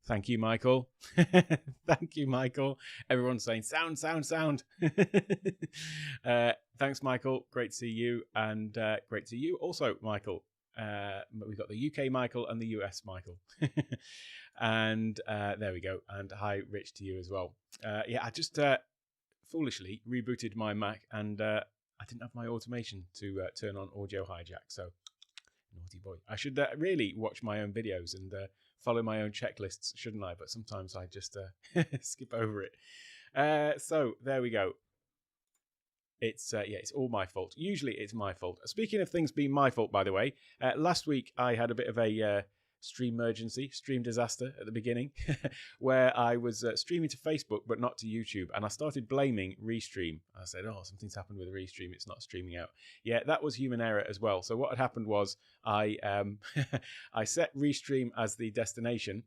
Thank you, Michael. Thank you, Michael. Everyone's saying sound, sound, sound. Thanks, Michael. Great to see you, and great to see you also, Michael. We've got the UK Michael and the US Michael. And there we go. And hi, Rich, to you as well. I just foolishly rebooted my Mac, and I didn't have my automation to turn on audio hijack. So naughty boy. I should really watch my own videos and follow my own checklists, shouldn't I? But sometimes I just skip over it. So there we go. It's all my fault. Usually it's my fault. Speaking of things being my fault, by the way, last week I had a bit of a stream disaster at the beginning, where I was streaming to Facebook but not to YouTube, and I started blaming Restream. I said, "Oh, something's happened with Restream; it's not streaming out." Yeah, that was human error as well. So what had happened was I I set Restream as the destination.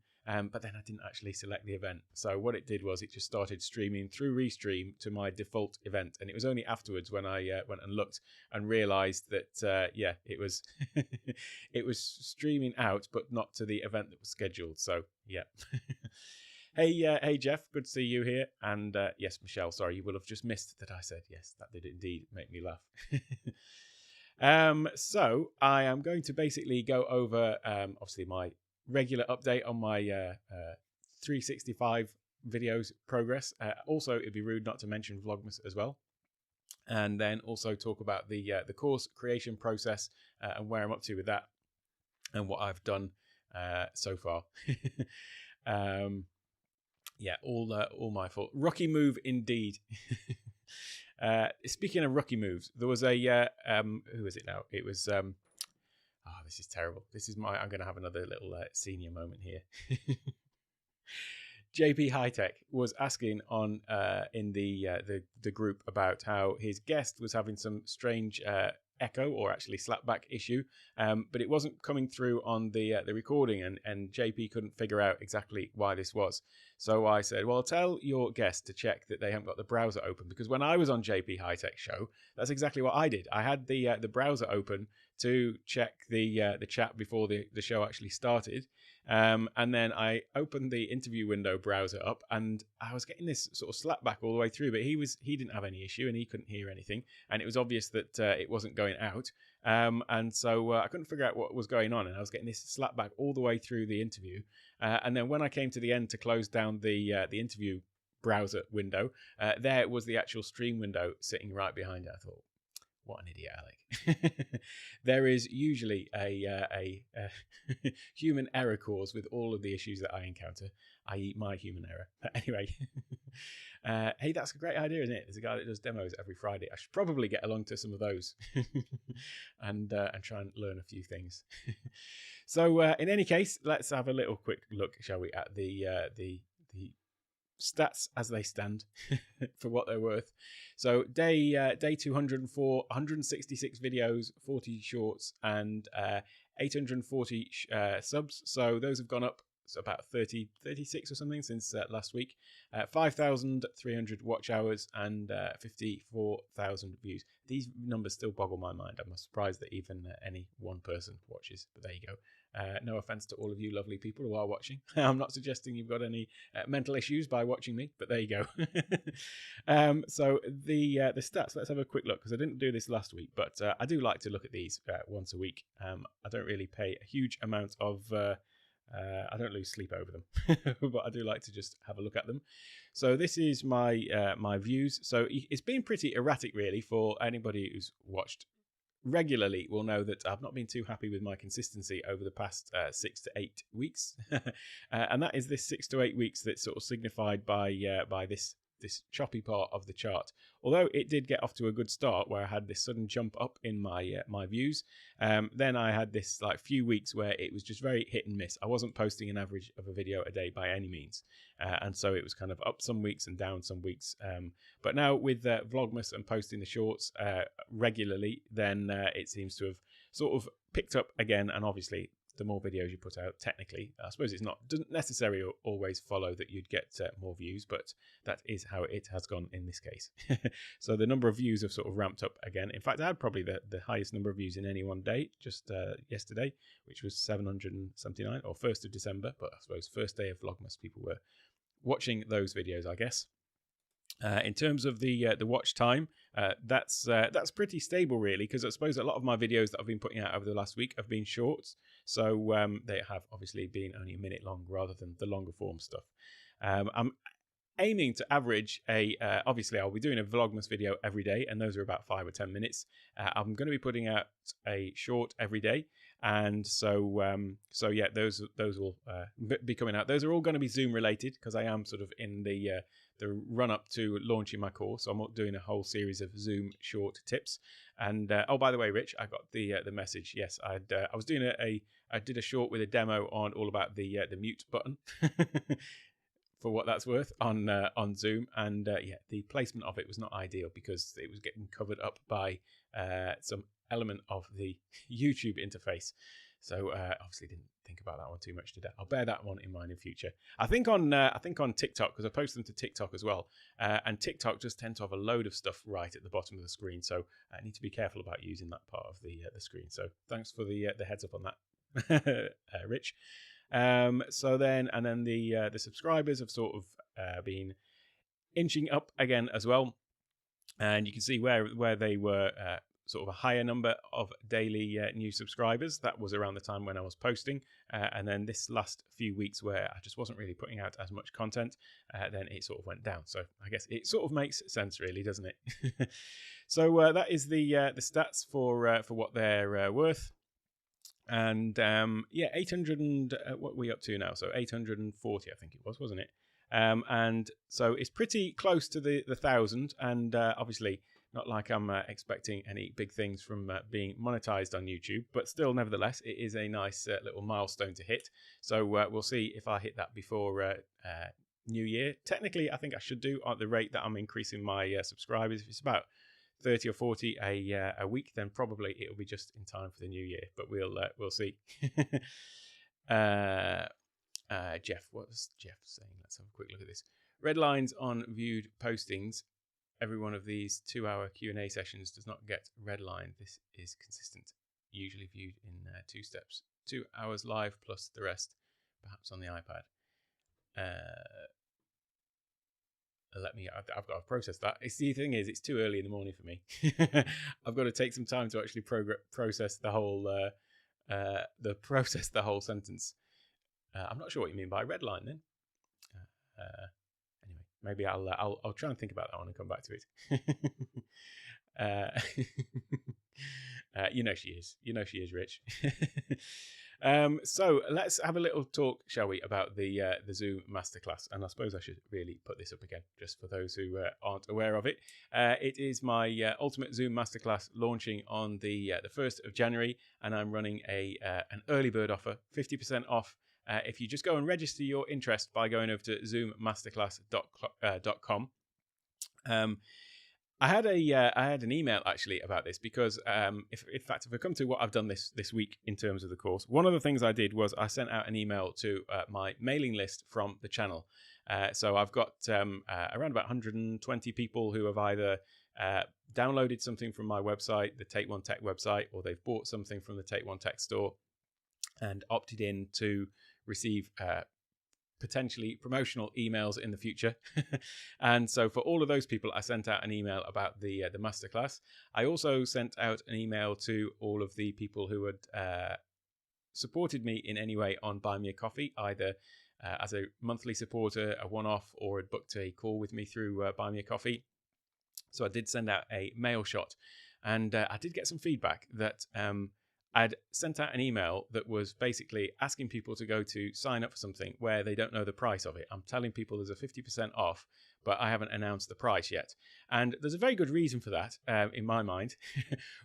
But then I didn't actually select the event. So what it did was it just started streaming through Restream to my default event. And it was only afterwards when I went and looked and realized that, it was it was streaming out, but not to the event that was scheduled. So, yeah. Hey, Jeff, good to see you here. And yes, Michelle, sorry, you will have just missed that I said yes. That did indeed make me laugh. So I am going to basically go over, obviously, my regular update on my 365 videos progress. Also, it'd be rude not to mention Vlogmas as well, and then also talk about the course creation process and where I'm up to with that and what I've done so far. All my fault. Rookie move indeed. Speaking of rookie moves, there was a who is it now? It was this is terrible. I'm going to have another little senior moment here. JP Hightech was asking on in the group about how his guest was having some strange echo or actually slapback issue, but it wasn't coming through on the recording, and JP couldn't figure out exactly why this was. So I said, well, tell your guest to check that they haven't got the browser open, because when I was on JP Hightech show, that's exactly what I did. I had the browser open to check the chat before the show actually started, and then I opened the interview window browser up, and I was getting this sort of slapback all the way through, but he didn't have any issue and he couldn't hear anything, and it was obvious that it wasn't going out, and so I couldn't figure out what was going on, and I was getting this slapback all the way through the interview, and then when I came to the end to close down the interview browser window, there was the actual stream window sitting right behind it. I thought, what an idiot, Alec. There is usually a human error cause with all of the issues that I encounter, i.e. my human error. Anyway, hey, that's a great idea, isn't it? There's a guy that does demos every Friday. I should probably get along to some of those and try and learn a few things. So in any case, let's have a little quick look, shall we, at the stats as they stand for what they're worth. So day 204, 166 videos, 40 shorts, and 840 subs. So those have gone up. So about 36 or something since last week. 5,300 watch hours and 54,000 views. These numbers still boggle my mind. I'm surprised that even any one person watches, but there you go. No offense to all of you lovely people who are watching. I'm not suggesting you've got any mental issues by watching me, but there you go. So the stats, let's have a quick look, because I didn't do this last week, but I do like to look at these once a week. I don't really pay a huge amount of I don't lose sleep over them, but I do like to just have a look at them. So this is my my views. So it's been pretty erratic, really, for anybody who's watched regularly will know that I've not been too happy with my consistency over the past 6 to 8 weeks, and that is this 6 to 8 weeks that's sort of signified by this choppy part of the chart. Although it did get off to a good start, where I had this sudden jump up in my my views, then I had this like few weeks where it was just very hit and miss. I wasn't posting an average of a video a day by any means, and so it was kind of up some weeks and down some weeks. But now with Vlogmas and posting the shorts regularly, then it seems to have sort of picked up again, and obviously the more videos you put out, technically. I suppose doesn't necessarily always follow that you'd get more views, but that is how it has gone in this case. So the number of views have sort of ramped up again. In fact, I had probably the highest number of views in any one day, just yesterday, which was 779, or 1st of December. But I suppose first day of Vlogmas, people were watching those videos, I guess. In terms of the watch time, that's pretty stable, really, because I suppose a lot of my videos that I've been putting out over the last week have been shorts, so they have obviously been only a minute long rather than the longer form stuff. I'm aiming to average obviously I'll be doing a Vlogmas video every day, and those are about 5 or 10 minutes. I'm going to be putting out a short every day, and so yeah, those will be coming out. Those are all going to be Zoom related, because I am sort of in the run up to launching my course. So I'm doing a whole series of Zoom short tips. And oh, by the way, Rich, I got the message. Yes, I was doing I did a short with a demo on all about the mute button. For what that's worth on Zoom, and yeah, the placement of it was not ideal because it was getting covered up by some element of the YouTube interface. So obviously didn't think about that one too much today. I'll bear that one in mind in future. I think on TikTok, because I post them to TikTok as well, and TikTok just tend to have a load of stuff right at the bottom of the screen, so I need to be careful about using that part of the screen. So thanks for the heads up on that, Rich. So then the subscribers have sort of been inching up again as well, and you can see where they were sort of a higher number of daily new subscribers. That was around the time when I was posting, and then this last few weeks where I just wasn't really putting out as much content, then it sort of went down. So I guess it sort of makes sense, really, doesn't it? So that is the stats for what they're worth. And yeah, 800 and what are we up to now? So 840, I think it was, wasn't it? And so it's pretty close to the 1,000, and obviously not like I'm expecting any big things from being monetized on YouTube, but still, nevertheless, it is a nice little milestone to hit. So we'll see if I hit that before New Year. Technically, I think I should do at the rate that I'm increasing my subscribers. If it's about 30 or 40 a week, then probably it'll be just in time for the new year, but we'll see. Jeff, what was Jeff saying? Let's have a quick look at this. Red lines on viewed postings. Every one of these 2-hour Q&A sessions does not get redlined. This is consistent, usually viewed in 2 steps. 2 hours live plus the rest, perhaps on the iPad. I've got to process that. The thing is, it's too early in the morning for me. I've got to take some time to actually process the whole sentence. I'm not sure what you mean by red line then. Anyway, maybe I'll try and think about that one and come back to it. You know she is. You know she is, Rich. So let's have a little talk, shall we, about the Zoom masterclass. And I suppose I should really put this up again, just for those who aren't aware of it. It is my ultimate Zoom masterclass launching on the 1st of January, and I'm running an early bird offer, 50% off. If you just go and register your interest by going over to zoommasterclass.com. I had an email actually about this because if I come to what I've done this week in terms of the course, one of the things I did was I sent out an email to my mailing list from the channel. So I've got around about 120 people who have either downloaded something from my website, the Take One Tech website, or they've bought something from the Take One Tech store and opted in to receive potentially promotional emails in the future. And so for all of those people, I sent out an email about the masterclass. I also sent out an email to all of the people who had supported me in any way on Buy Me a Coffee, either as a monthly supporter, a one-off, or had booked a call with me through Buy Me a Coffee. So I did send out a mail shot, and I did get some feedback that I'd sent out an email that was basically asking people to go to sign up for something where they don't know the price of it. I'm telling people there's a 50% off, but I haven't announced the price yet. And there's a very good reason for that, in my mind,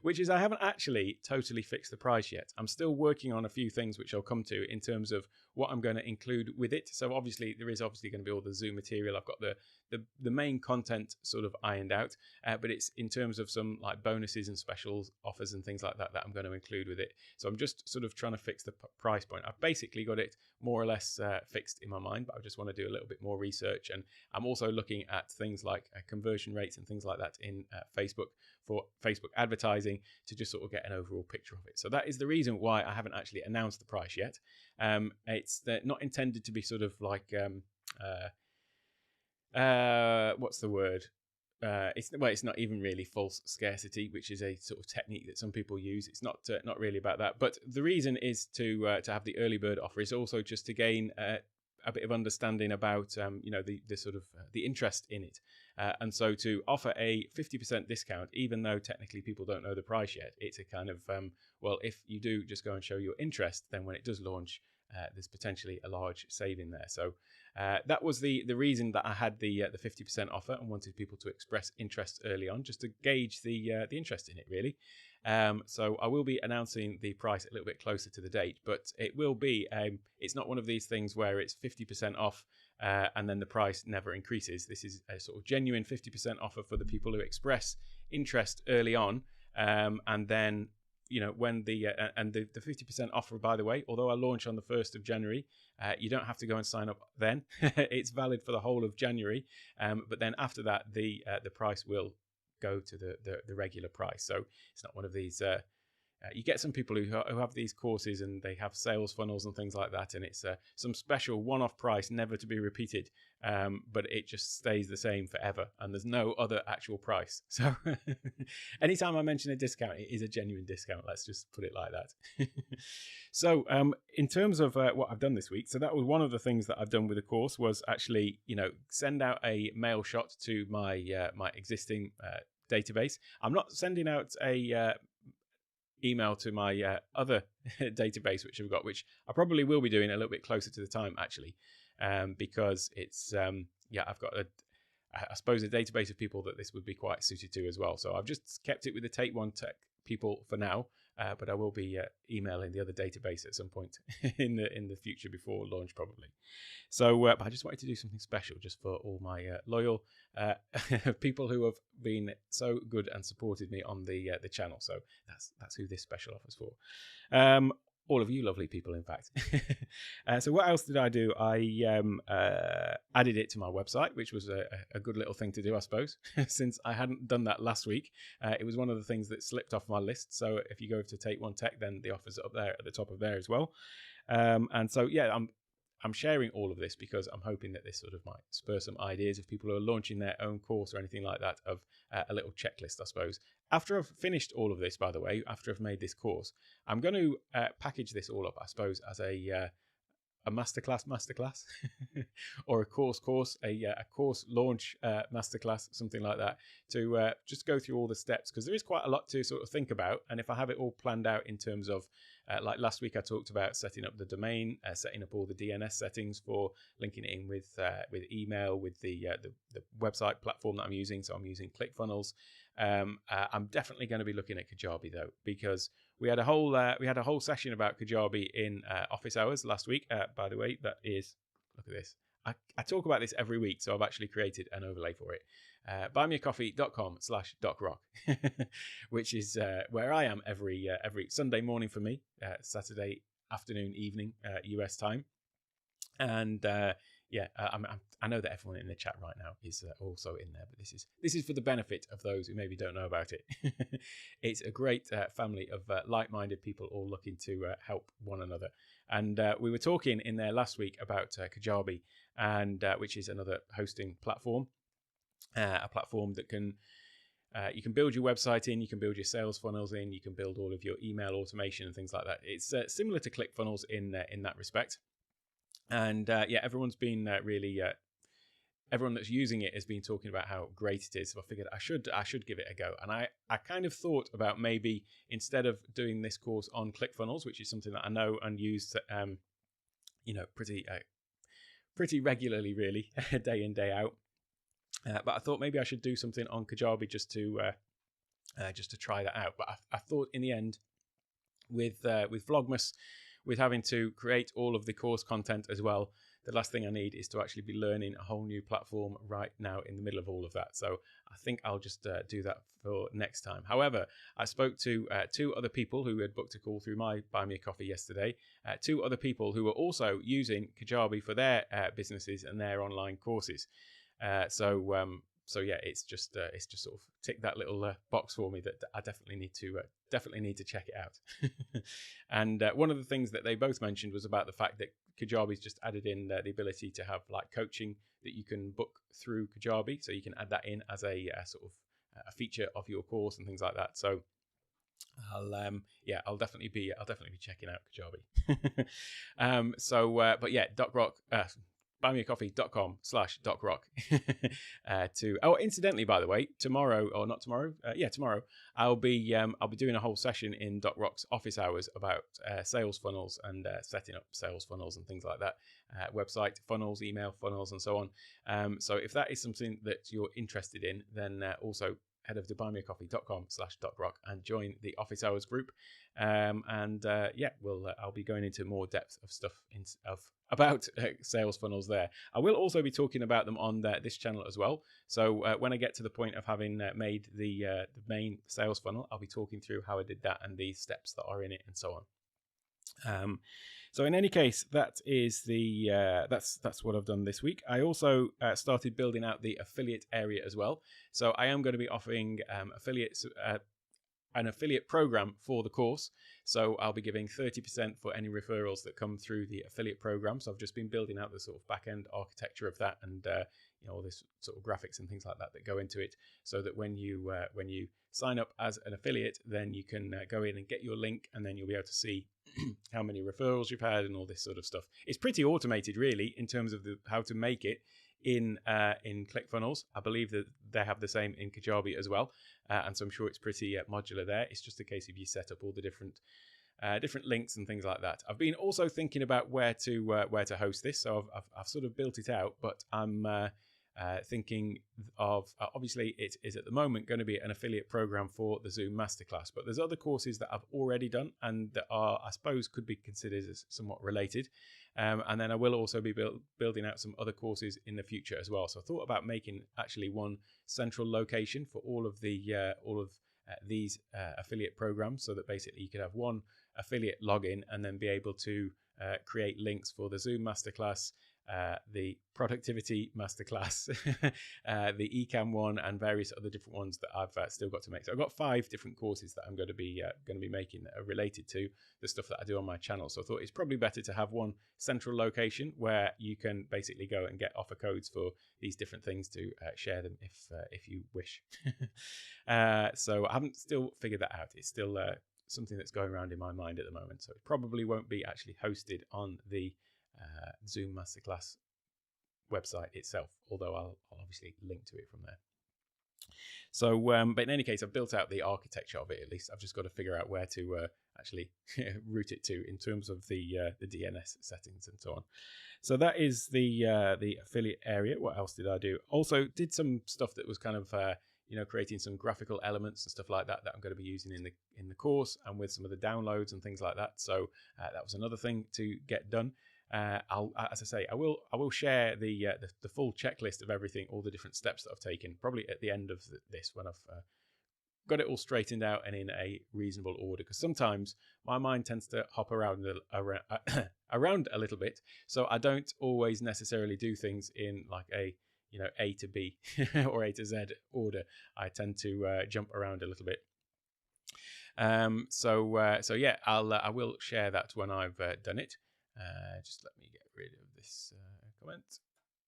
which is I haven't actually totally fixed the price yet. I'm still working on a few things which I'll come to in terms of what I'm going to include with it. So obviously there is going to be all the Zoom material. I've got the main content sort of ironed out, but it's in terms of some like bonuses and specials offers and things like that I'm going to include with it. So I'm just sort of trying to fix the price point. I've basically got it more or less fixed in my mind, but I just want to do a little bit more research. And I'm also looking at things like conversion rates and things like that in Facebook for Facebook advertising to just sort of get an overall picture of it. So that is the reason why I haven't actually announced the price yet. It's not intended to be sort of like what's the word? It's not even really false scarcity, which is a sort of technique that some people use. It's not really about that. But the reason is to have the early bird offer is also just to gain a bit of understanding about the sort of the interest in it, and so to offer a 50% discount, even though technically people don't know the price yet, it's a kind of well, if you do just go and show your interest, then when it does launch, there's potentially a large saving there. So that was the reason that I had the 50% offer and wanted people to express interest early on, just to gauge the interest in it, really. So I will be announcing the price a little bit closer to the date, but it will be it's not one of these things where it's 50% off and then the price never increases. This is a sort of genuine 50% offer for the people who express interest early on, and then when the 50% offer, by the way, although I launch on the 1st of January, you don't have to go and sign up then. It's valid for the whole of January, but then after that the price will go to the regular price. So it's not one of these you get some people who have these courses and they have sales funnels and things like that, and it's some special one-off price, never to be repeated, but it just stays the same forever and there's no other actual price. So anytime I mention a discount, it is a genuine discount. Let's just put it like that. So in terms of what I've done this week, so that was one of the things that I've done with the course, was actually send out a mail shot to my my existing database. I'm not sending out a email to my other database which I've got, which I probably will be doing a little bit closer to the time, actually, because it's I've got I suppose a database of people that this would be quite suited to as well. So I've just kept it with the Take One Tech people for now, but I will be emailing the other database at some point in the future before launch, probably. So but I just wanted to do something special just for all my loyal people who have been so good and supported me on the channel. So that's who this special offer's for. All of you lovely people, in fact. So what else did I do? I added it to my website, which was a good little thing to do, I suppose, since I hadn't done that last week. It was one of the things that slipped off my list. So if you go to Take One Tech, then the offer's up there at the top of there as well. And so, yeah, I'm sharing all of this because I'm hoping that this sort of might spur some ideas of people who are launching their own course or anything like that, of a little checklist, I suppose. After I've finished all of this, by the way, after I've made this course, I'm going to package this all up, I suppose, as a masterclass, or a course, a course launch masterclass, something like that, to just go through all the steps, because there is quite a lot to sort of think about. And if I have it all planned out in terms of, like last week, I talked about setting up the domain, setting up all the DNS settings for linking it in with email, with the website platform that I'm using. So I'm using ClickFunnels. I'm definitely going to be looking at Kajabi though, because we had a whole session about Kajabi in office hours last week. By the way, that is, look at this. I talk about this every week, so I've actually created an overlay for it. buymeacoffee.com/docrock, which is where I am every Sunday morning for me, Saturday afternoon, evening, US time. And I know that everyone in the chat right now is also in there, but this is for the benefit of those who maybe don't know about it. It's a great family of like-minded people all looking to help one another. And we were talking in there last week about Kajabi, and which is another hosting platform, a platform that can you can build your website in, you can build your sales funnels in, you can build all of your email automation and things like that. It's similar to ClickFunnels in that respect. And everyone's been really everyone that's using it has been talking about how great it is. So I figured I should give it a go. And I kind of thought about maybe, instead of doing this course on ClickFunnels, which is something that I know and use pretty regularly, really, day in, day out, But I thought maybe I should do something on Kajabi just to try that out. But I thought in the end, with Vlogmas, with having to create all of the course content as well, the last thing I need is to actually be learning a whole new platform right now in the middle of all of that. So I think I'll just do that for next time. However, I spoke to 2 other people who had booked a call through my Buy Me a Coffee yesterday. 2 other people who were also using Kajabi for their businesses and their online courses. So yeah, it's just sort of tick that little box for me that I definitely need to check it out. And one of the things that they both mentioned was about the fact that Kajabi's just added in the ability to have like coaching that you can book through Kajabi, so you can add that in as a sort of a feature of your course and things like that. So I'll definitely be checking out Kajabi. But yeah, DocRock. buymeacoffee.com/docrock incidentally, by the way, tomorrow I'll be doing a whole session in DocRock's office hours about sales funnels and setting up sales funnels and things like that, website funnels, email funnels, and so on. So if that is something that you're interested in, then also head over to buymeacoffee.com/docrock and join the office hours group. I'll be going into more depth of stuff about sales funnels there. I will also be talking about them on this channel as well. So when I get to the point of having made the main sales funnel, I'll be talking through how I did that and the steps that are in it and so on. So in any case, that is that's what I've done this week. I also started building out the affiliate area as well. So I am going to be offering an affiliate program for the course. So I'll be giving 30% for any referrals that come through the affiliate program. So I've just been building out the sort of back end architecture of that, and all this sort of graphics and things like that go into it, so that when you sign up as an affiliate, then you can go in and get your link, and then you'll be able to see how many referrals you've had and all this sort of stuff. It's pretty automated, really, in terms of how to make it in ClickFunnels. I believe that they have the same in Kajabi as well, and so I'm sure it's pretty modular there. It's just a case of you set up all the different links and things like that. I've been also thinking about where to host this, so I've sort of built it out, but I'm thinking of obviously it is at the moment going to be an affiliate program for the Zoom masterclass, but there's other courses that I've already done and that are, I suppose, could be considered as somewhat related. And then I will also be building out some other courses in the future as well. So I thought about making actually one central location for all of these affiliate programs, so that basically you could have one affiliate login and then be able to create links for the Zoom masterclass, the productivity masterclass, the eCam one, and various other different ones that I've still got to make. So I've got 5 different courses that I'm going to be making that are related to the stuff that I do on my channel. So I thought it's probably better to have one central location where you can basically go and get offer codes for these different things to share them if you wish. So I haven't still figured that out. It's still something that's going around in my mind at the moment. So it probably won't be actually hosted on the Zoom Masterclass website itself, although I'll obviously link to it from there. So, but in any case, I've built out the architecture of it. At least I've just got to figure out where to actually route it to in terms of the DNS settings and so on. So that is the affiliate area. What else did I do? Also, did some stuff that was kind of creating some graphical elements and stuff like that I'm going to be using in the course and with some of the downloads and things like that. So that was another thing to get done. As I say, I will share the full checklist of everything, all the different steps that I've taken, probably at the end of this when I've got it all straightened out and in a reasonable order. Because sometimes my mind tends to hop around a little bit, so I don't always necessarily do things in like a A to B or A to Z order. I tend to jump around a little bit. So yeah, I will share that when I've done it. Just let me get rid of this comment.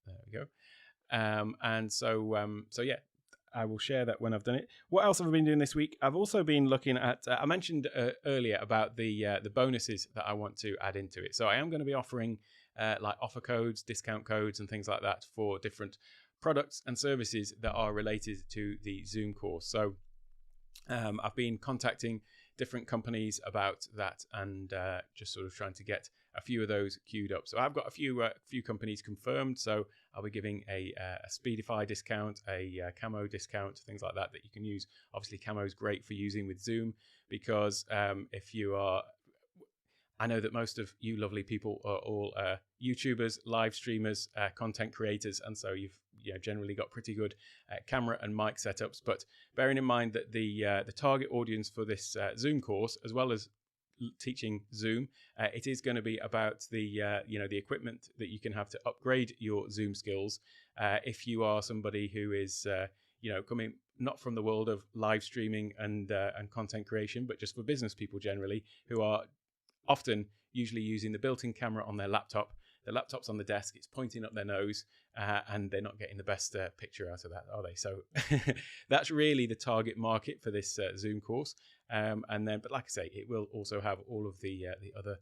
There we go. And so yeah, I will share that when I've done it. What else have I been doing this week? I've also been looking at. I mentioned earlier about the bonuses that I want to add into it. So I am going to be offering like offer codes, discount codes, and things like that for different products and services that are related to the Zoom course. So I've been contacting different companies about that and just sort of trying to get a few of those queued up. So I've got a few companies confirmed. So I'll be giving a Speedify discount, a Camo discount, things like that you can use. Obviously, Camo is great for using with Zoom because if you are, I know that most of you lovely people are all YouTubers, live streamers, content creators, and so you've generally got pretty good camera and mic setups. But bearing in mind that the target audience for this Zoom course, as well as teaching Zoom, it is going to be about the the equipment that you can have to upgrade your Zoom skills. If you are somebody who is coming not from the world of live streaming and content creation, but just for business people generally who are often usually using the built-in camera on their laptop. The laptop's on the desk, it's pointing up their nose, and they're not getting the best picture out of that, are they? So that's really the target market for this Zoom course. But like I say, it will also have all of the other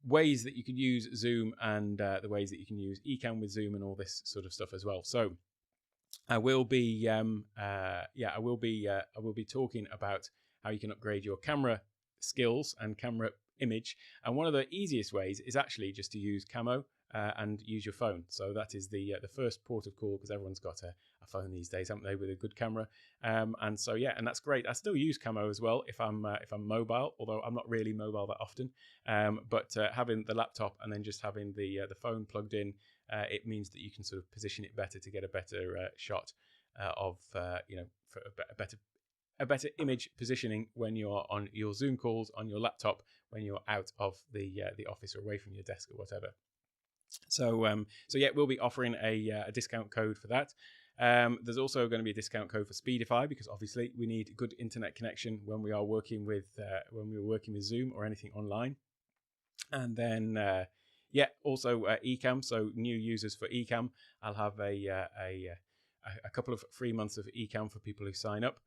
ways that you can use Zoom and the ways that you can use Ecamm with Zoom and all this sort of stuff as well. So I will be talking about how you can upgrade your camera skills and camera image, and one of the easiest ways is actually just to use Camo and use your phone. So that is the first port of call, because everyone's got a phone these days, haven't they, with a good camera. And that's great. I still use Camo as well if I'm mobile, although I'm not really mobile that often. But having the laptop and then just having the phone plugged in, it means that you can sort of position it better to get a better shot of for a better image positioning when you're on your Zoom calls on your laptop, when you're out of the office or away from your desk or whatever. So we'll be offering a discount code for that. There's also going to be a discount code for Speedify, because obviously we need good internet connection when we are working with Zoom or anything online. And then also Ecamm. So new users for Ecamm, I'll have a couple of free months of Ecamm for people who sign up.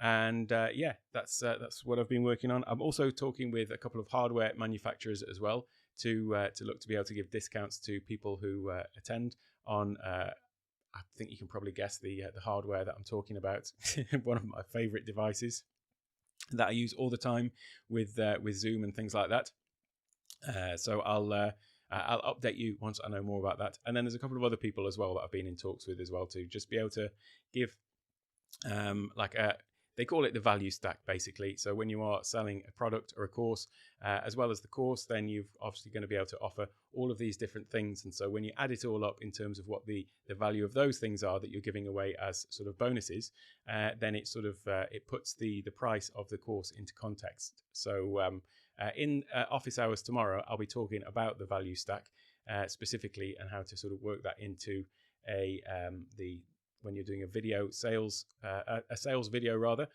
And that's what I've been working on. I'm also talking with a couple of hardware manufacturers as well to look to be able to give discounts to people who attend on. I think you can probably guess the hardware that I'm talking about. One of my favorite devices that I use all the time with Zoom and things like that. So I'll update you once I know more about that. And then there's a couple of other people as well that I've been in talks with as well, to just be able to give they call it the value stack, basically. So when you are selling a product or a course, as well as the course, then you've obviously going to be able to offer all of these different things. And so when you add it all up in terms of what the value of those things are that you're giving away as sort of bonuses, then it sort of it puts the price of the course into context. So in office hours tomorrow, I'll be talking about the value stack specifically, and how to sort of work that into when you're doing a video sales, a sales video rather,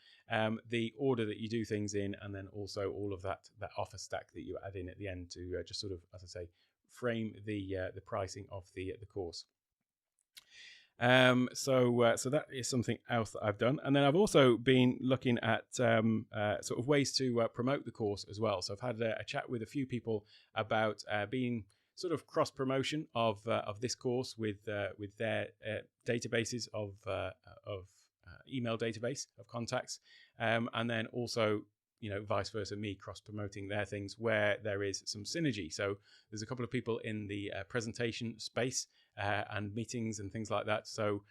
the order that you do things in, and then also all of that offer stack that you add in at the end to just sort of, as I say, frame the pricing of the course. So that is something else that I've done. And then I've also been looking at sort of ways to promote the course as well. So I've had a chat with a few people about being sort of cross promotion of this course with their databases of email database of contacts, and then also vice versa, me cross promoting their things where there is some synergy. So there's a couple of people in the presentation space and meetings and things like that. So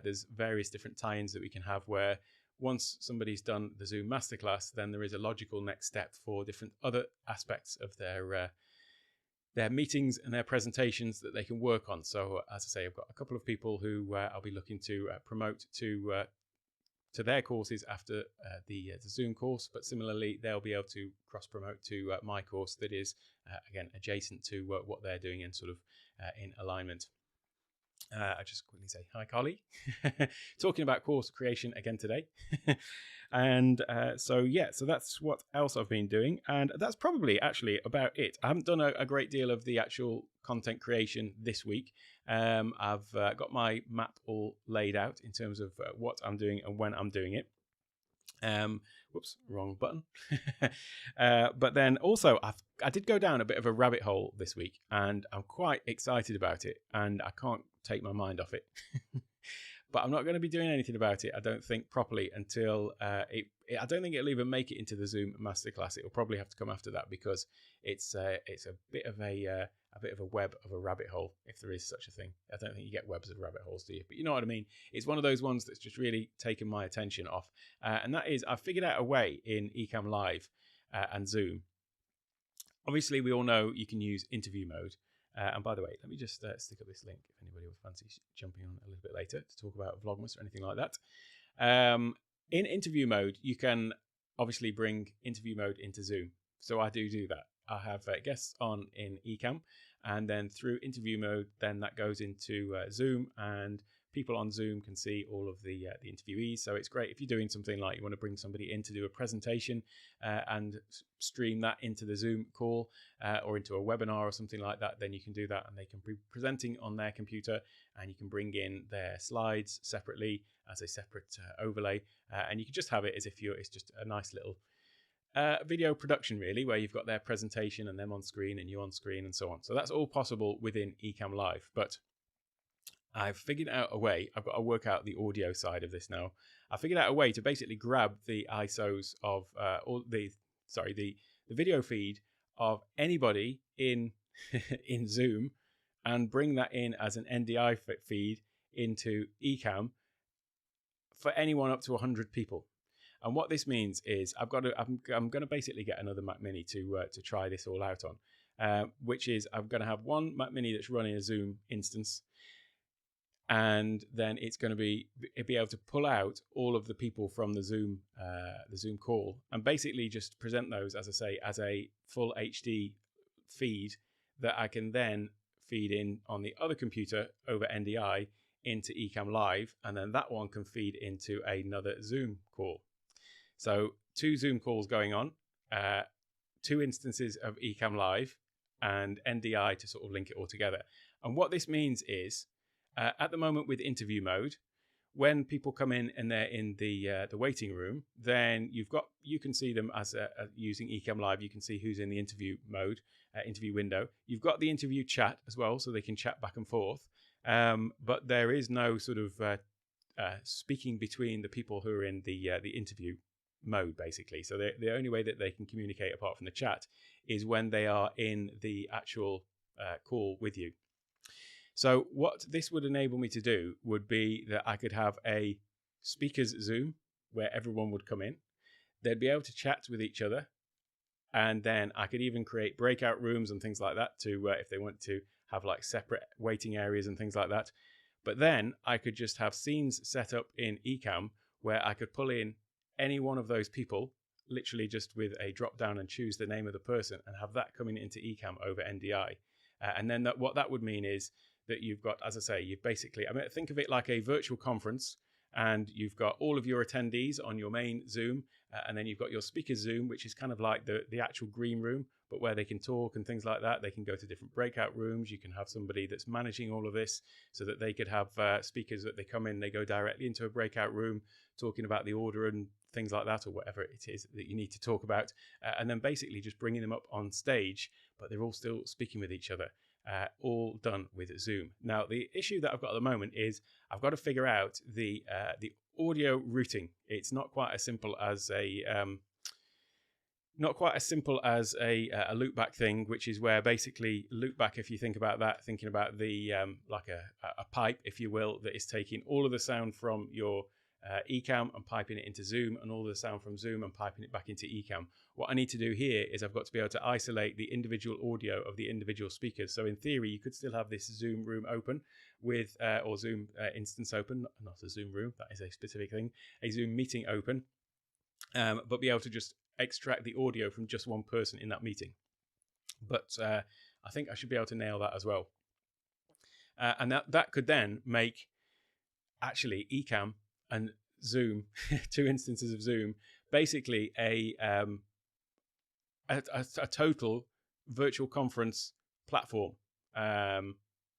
there's various different tie-ins that we can have where once somebody's done the Zoom masterclass, then there is a logical next step for different other aspects of their meetings and their presentations that they can work on. So as I say, I've got a couple of people who I'll be looking to promote to their courses after the Zoom course, but similarly they'll be able to cross promote to my course that is again adjacent to what they're doing and sort of in alignment. I just quickly say hi, Carly. Talking about course creation again today. And so that's what else I've been doing, and that's probably actually about it. I haven't done a great deal of the actual content creation this week. I've got my map all laid out in terms of what I'm doing and when I'm doing it. Whoops, wrong button. But then also I did go down a bit of a rabbit hole this week, and I'm quite excited about it, and I can't take my mind off it. but I'm not going to be doing anything about it, I don't think, properly until I don't think it'll even make it into the Zoom masterclass. It'll probably have to come after that, because it's a bit of a web of a rabbit hole, if there is such a thing. I don't think you get webs of rabbit holes, do you? But you know what I mean. It's one of those ones that's just really taken my attention off, and that is, I've figured out a way in Ecamm Live and Zoom. Obviously, we all know you can use interview mode. And by the way, let me just stick up this link if anybody would fancy jumping on a little bit later to talk about Vlogmas or anything like that. In interview mode, you can obviously bring interview mode into Zoom. So I do that. I have guests on in Ecamm, and then through interview mode, then that goes into Zoom, and people on Zoom can see all of the interviewees. So it's great if you're doing something like you want to bring somebody in to do a presentation and stream that into the Zoom call or into a webinar or something like that, then you can do that, and they can be presenting on their computer, and you can bring in their slides separately as a separate overlay, and you can just have it as if it's just a nice little video production, really, where you've got their presentation and them on screen and you on screen and so on. So that's all possible within Ecamm Live. But I've figured out a way. I've got to work out the audio side of this now. I figured out a way to basically grab the ISOs of the video feed of anybody in in Zoom and bring that in as an NDI feed into Ecamm for anyone up to 100 people. And what this means is I'm going to basically get another Mac Mini to try this all out on, which is I'm going to have one Mac Mini that's running a Zoom instance, and then it's going to be able to pull out all of the people from the Zoom call and basically just present those, as I say, as a full HD feed that I can then feed in on the other computer over NDI into Ecamm Live, and then that one can feed into another Zoom call. So 2 Zoom calls going on, 2 instances of Ecamm Live, and NDI to sort of link it all together. And what this means is, at the moment with interview mode, when people come in and they're in the waiting room, then you can see them as using Ecamm Live. You can see who's in the interview mode, interview window. You've got the interview chat as well, so they can chat back and forth. But there is no sort of speaking between the people who are in the interview mode, basically. So the only way that they can communicate apart from the chat is when they are in the actual call with you. So what this would enable me to do would be that I could have a speakers Zoom where everyone would come in. They'd be able to chat with each other, and then I could even create breakout rooms and things like that to if they want to have like separate waiting areas and things like that. But then I could just have scenes set up in Ecamm where I could pull in any one of those people, literally just with a drop down and choose the name of the person, and have that coming into Ecamm over NDI. And then what that would mean is that you've got, as I say, you've basically, think of it like a virtual conference, and you've got all of your attendees on your main Zoom, and then you've got your speakers Zoom, which is kind of like the actual green room, but where they can talk and things like that. They can go to different breakout rooms. You can have somebody that's managing all of this so that they could have speakers that they come in, they go directly into a breakout room talking about the order and things like that, or whatever it is that you need to talk about, and then basically just bringing them up on stage, but they're all still speaking with each other. All done with Zoom. Now, the issue that I've got at the moment is I've got to figure out the audio routing. It's not quite as simple as a loopback thing, which is where basically loopback, if you think about that, thinking about the like a pipe, if you will, that is taking all of the sound from your Ecamm and piping it into Zoom, and all the sound from Zoom and piping it back into Ecamm. What I need to do here is I've got to be able to isolate the individual audio of the individual speakers. So in theory, you could still have this Zoom room open with, or Zoom instance open, not a Zoom room, that is a specific thing, a Zoom meeting open, but be able to just extract the audio from just one person in that meeting. But I think I should be able to nail that as well. And that could then make actually Ecamm and Zoom, 2 instances of Zoom, basically a total virtual conference platform.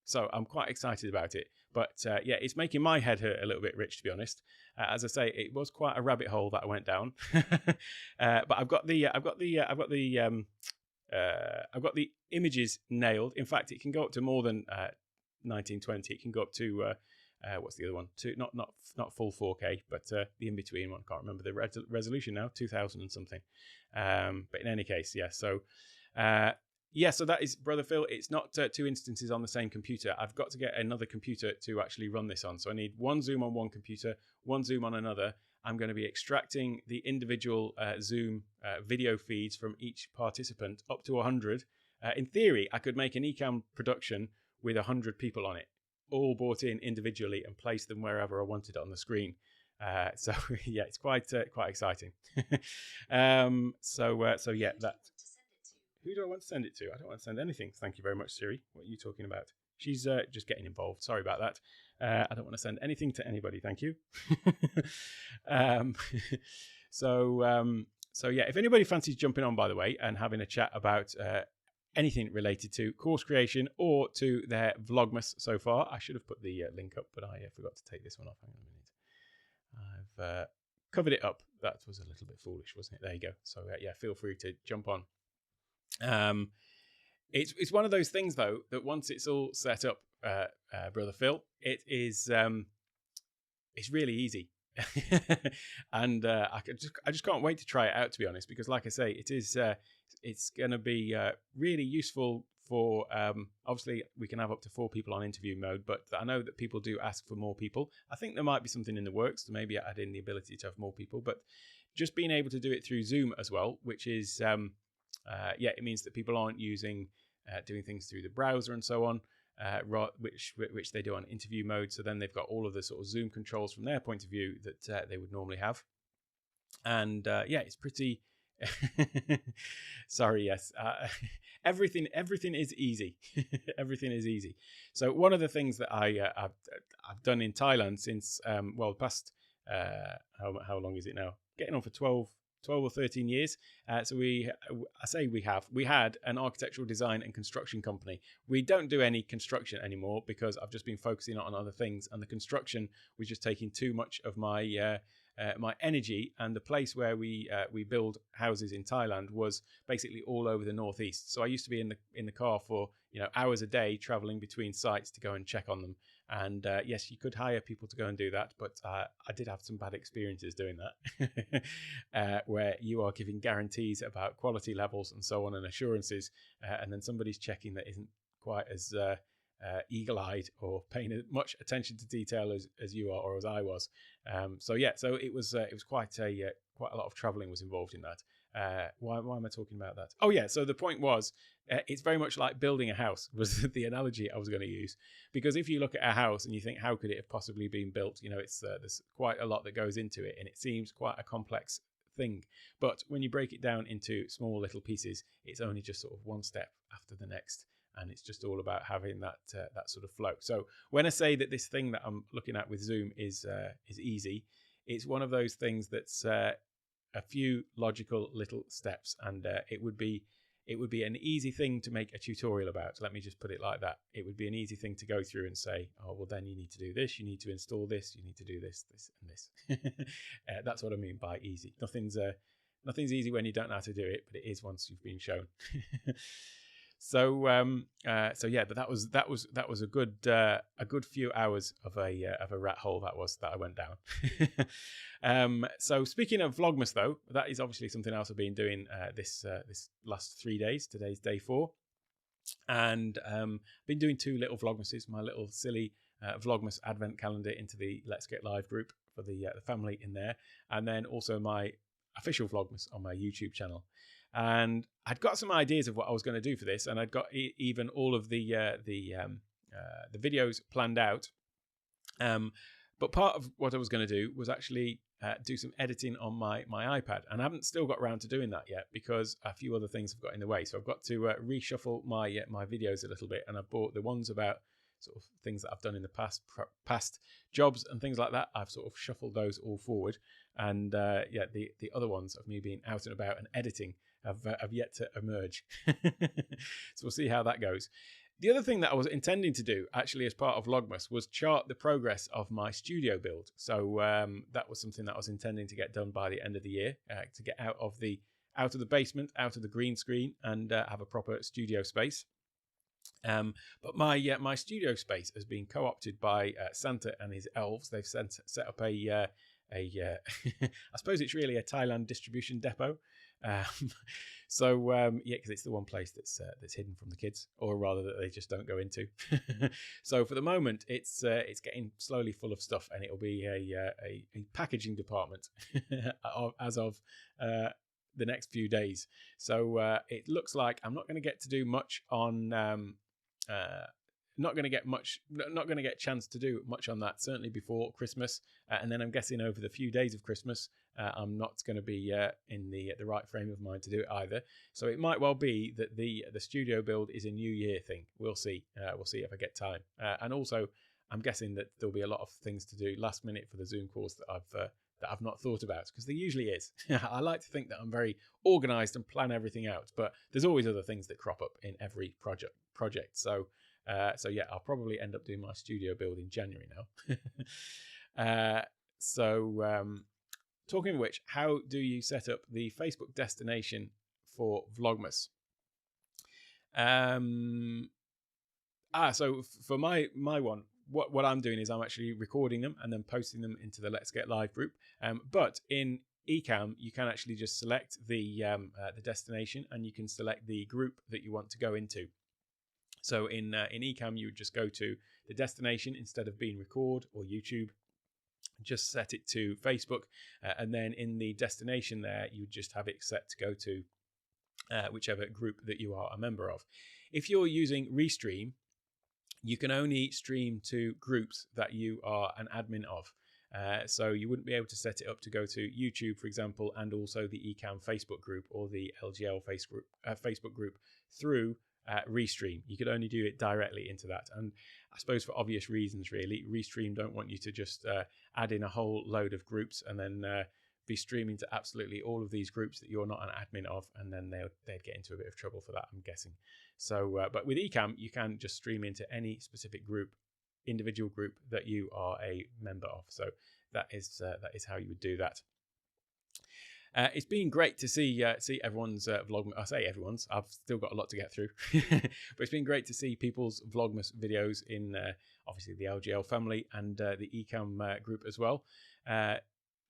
So I'm quite excited about it. But yeah, it's making my head hurt a little bit, Rich, to be honest. As I say, it was quite a rabbit hole that I went down. But I've got the images nailed. In fact, it can go up to more than 1920. It can go up to what's the other one? Not full 4K, but the in between one. Can't remember the resolution now. 2000 and something. But in any case, yeah. So. So that is Brother Phil. It's not 2 instances on the same computer. I've got to get another computer to actually run this on. So I need one Zoom on one computer, one Zoom on another. I'm going to be extracting the individual Zoom video feeds from each participant up to 100. In theory, I could make an eCam production with 100 people on it, all brought in individually and place them wherever I wanted on the screen. So yeah, it's quite exciting. So yeah, that. Who do I want to send it to? I don't want to send anything. Thank you very much, Siri. What are you talking about? She's just getting involved. Sorry about that. I don't want to send anything to anybody. Thank you. So yeah, if anybody fancies jumping on, by the way, and having a chat about anything related to course creation or to their Vlogmas so far, I should have put the link up, but I forgot to take this one off. Hang on a minute. I've covered it up. That was a little bit foolish, wasn't it? There you go. So yeah, feel free to jump on. It's one of those things though that once it's all set up, Brother Phil, it is it's really easy, and I just can't wait to try it out, to be honest, because like I say, it's going to be really useful for obviously we can have up to 4 people on interview mode, but I know that people do ask for more people. I think there might be something in the works to maybe add in the ability to have more people, but just being able to do it through Zoom as well, which is it means that people aren't using doing things through the browser and so on, which they do on interview mode. So then they've got all of the sort of Zoom controls from their point of view that they would normally have. And it's pretty. Sorry, yes. Everything is easy. Everything is easy. So one of the things that I've done in Thailand since the past how long is it now? Getting on for 12 or 13 years. So we had an architectural design and construction company. We don't do any construction anymore because I've just been focusing on other things, and the construction was just taking too much of my my energy. And the place where we build houses in Thailand was basically all over the northeast. So I used to be in the car for hours a day traveling between sites to go and check on them. And yes, you could hire people to go and do that, but I did have some bad experiences doing that, where you are giving guarantees about quality levels and so on and assurances, and then somebody's checking that isn't quite as eagle-eyed or paying as much attention to detail as you are or as I was. So it was quite a lot of traveling was involved in that. Why am I talking about that? Oh yeah, so the point was, it's very much like building a house was the analogy I was going to use, because if you look at a house and you think, how could it have possibly been built? It's there's quite a lot that goes into it, and it seems quite a complex thing. But when you break it down into small little pieces, it's only just sort of one step after the next. And it's just all about having that sort of flow. So when I say that this thing that I'm looking at with Zoom is easy, it's one of those things that's a few logical little steps, and it would be an easy thing to make a tutorial about. Let me just put it like that. It would be an easy thing to go through and say, oh, well, then you need to do this, you need to install this, you need to do this, this, and this. That's what I mean by easy. Nothing's easy when you don't know how to do it, but it is once you've been shown. So yeah, but that was a good few hours of a rat hole that I went down. So speaking of Vlogmas though, that is obviously something else I've been doing this last 3 days. Today's day 4, and been doing 2 little Vlogmases. My little silly Vlogmas advent calendar into the Let's Get Live group for the family in there, and then also my official Vlogmas on my YouTube channel. And I'd got some ideas of what I was going to do for this, and I'd got even all of the videos planned out. But part of what I was going to do was actually do some editing on my iPad, and I haven't still got around to doing that yet because a few other things have got in the way. So I've got to reshuffle my videos a little bit, and I've bought the ones about sort of things that I've done in the past jobs and things like that. I've sort of shuffled those all forward, and the other ones of me being out and about and editing have yet to emerge. So we'll see how that goes. The other thing that I was intending to do, actually, as part of Vlogmas, was chart the progress of my studio build. So that was something that I was intending to get done by the end of the year, to get out of the basement, out of the green screen, and have a proper studio space. But my studio space has been co-opted by Santa and his elves. They've set up a I suppose it's really a Thailand distribution depot. Um, yeah, because it's the one place that's hidden from the kids, or rather that they just don't go into. So for the moment, it's getting slowly full of stuff, and it'll be a packaging department as of the next few days. So it looks like I'm not going to get to do much on. Not going to get a chance to do much on that, certainly before Christmas, and then I'm guessing over the few days of Christmas I'm not going to be in the right frame of mind to do it either. So it might well be that the studio build is a New Year thing. We'll see if I get time, and also I'm guessing that there'll be a lot of things to do last minute for the Zoom calls that I've not thought about, because there usually is. I like to think that I'm very organized and plan everything out, but there's always other things that crop up in every project. So yeah, I'll probably end up doing my studio build in January now. Talking of which, how do you set up the Facebook destination for Vlogmas? So for my one, what I'm doing is I'm actually recording them and then posting them into the Let's Get Live group. But in Ecamm, you can actually just select the destination, and you can select the group that you want to go into. So in Ecamm, you would just go to the destination instead of being record or YouTube. Just set it to Facebook, and then in the destination there, you would just have it set to go to whichever group that you are a member of. If you're using Restream, you can only stream to groups that you are an admin of. So you wouldn't be able to set it up to go to YouTube, for example, and also the Ecamm Facebook group or the LGL Facebook group through Restream. You could only do it directly into that, and I suppose for obvious reasons, really. Restream don't want you to just add in a whole load of groups and then be streaming to absolutely all of these groups that you're not an admin of, and then they'd get into a bit of trouble for that, I'm guessing. So but with Ecamm, you can just stream into any specific group, individual group that you are a member of. So that is how you would do that. It's been great to see everyone's Vlogmas. I say everyone's. I've still got a lot to get through, but it's been great to see people's Vlogmas videos in obviously the LGL family and the Ecamm group as well.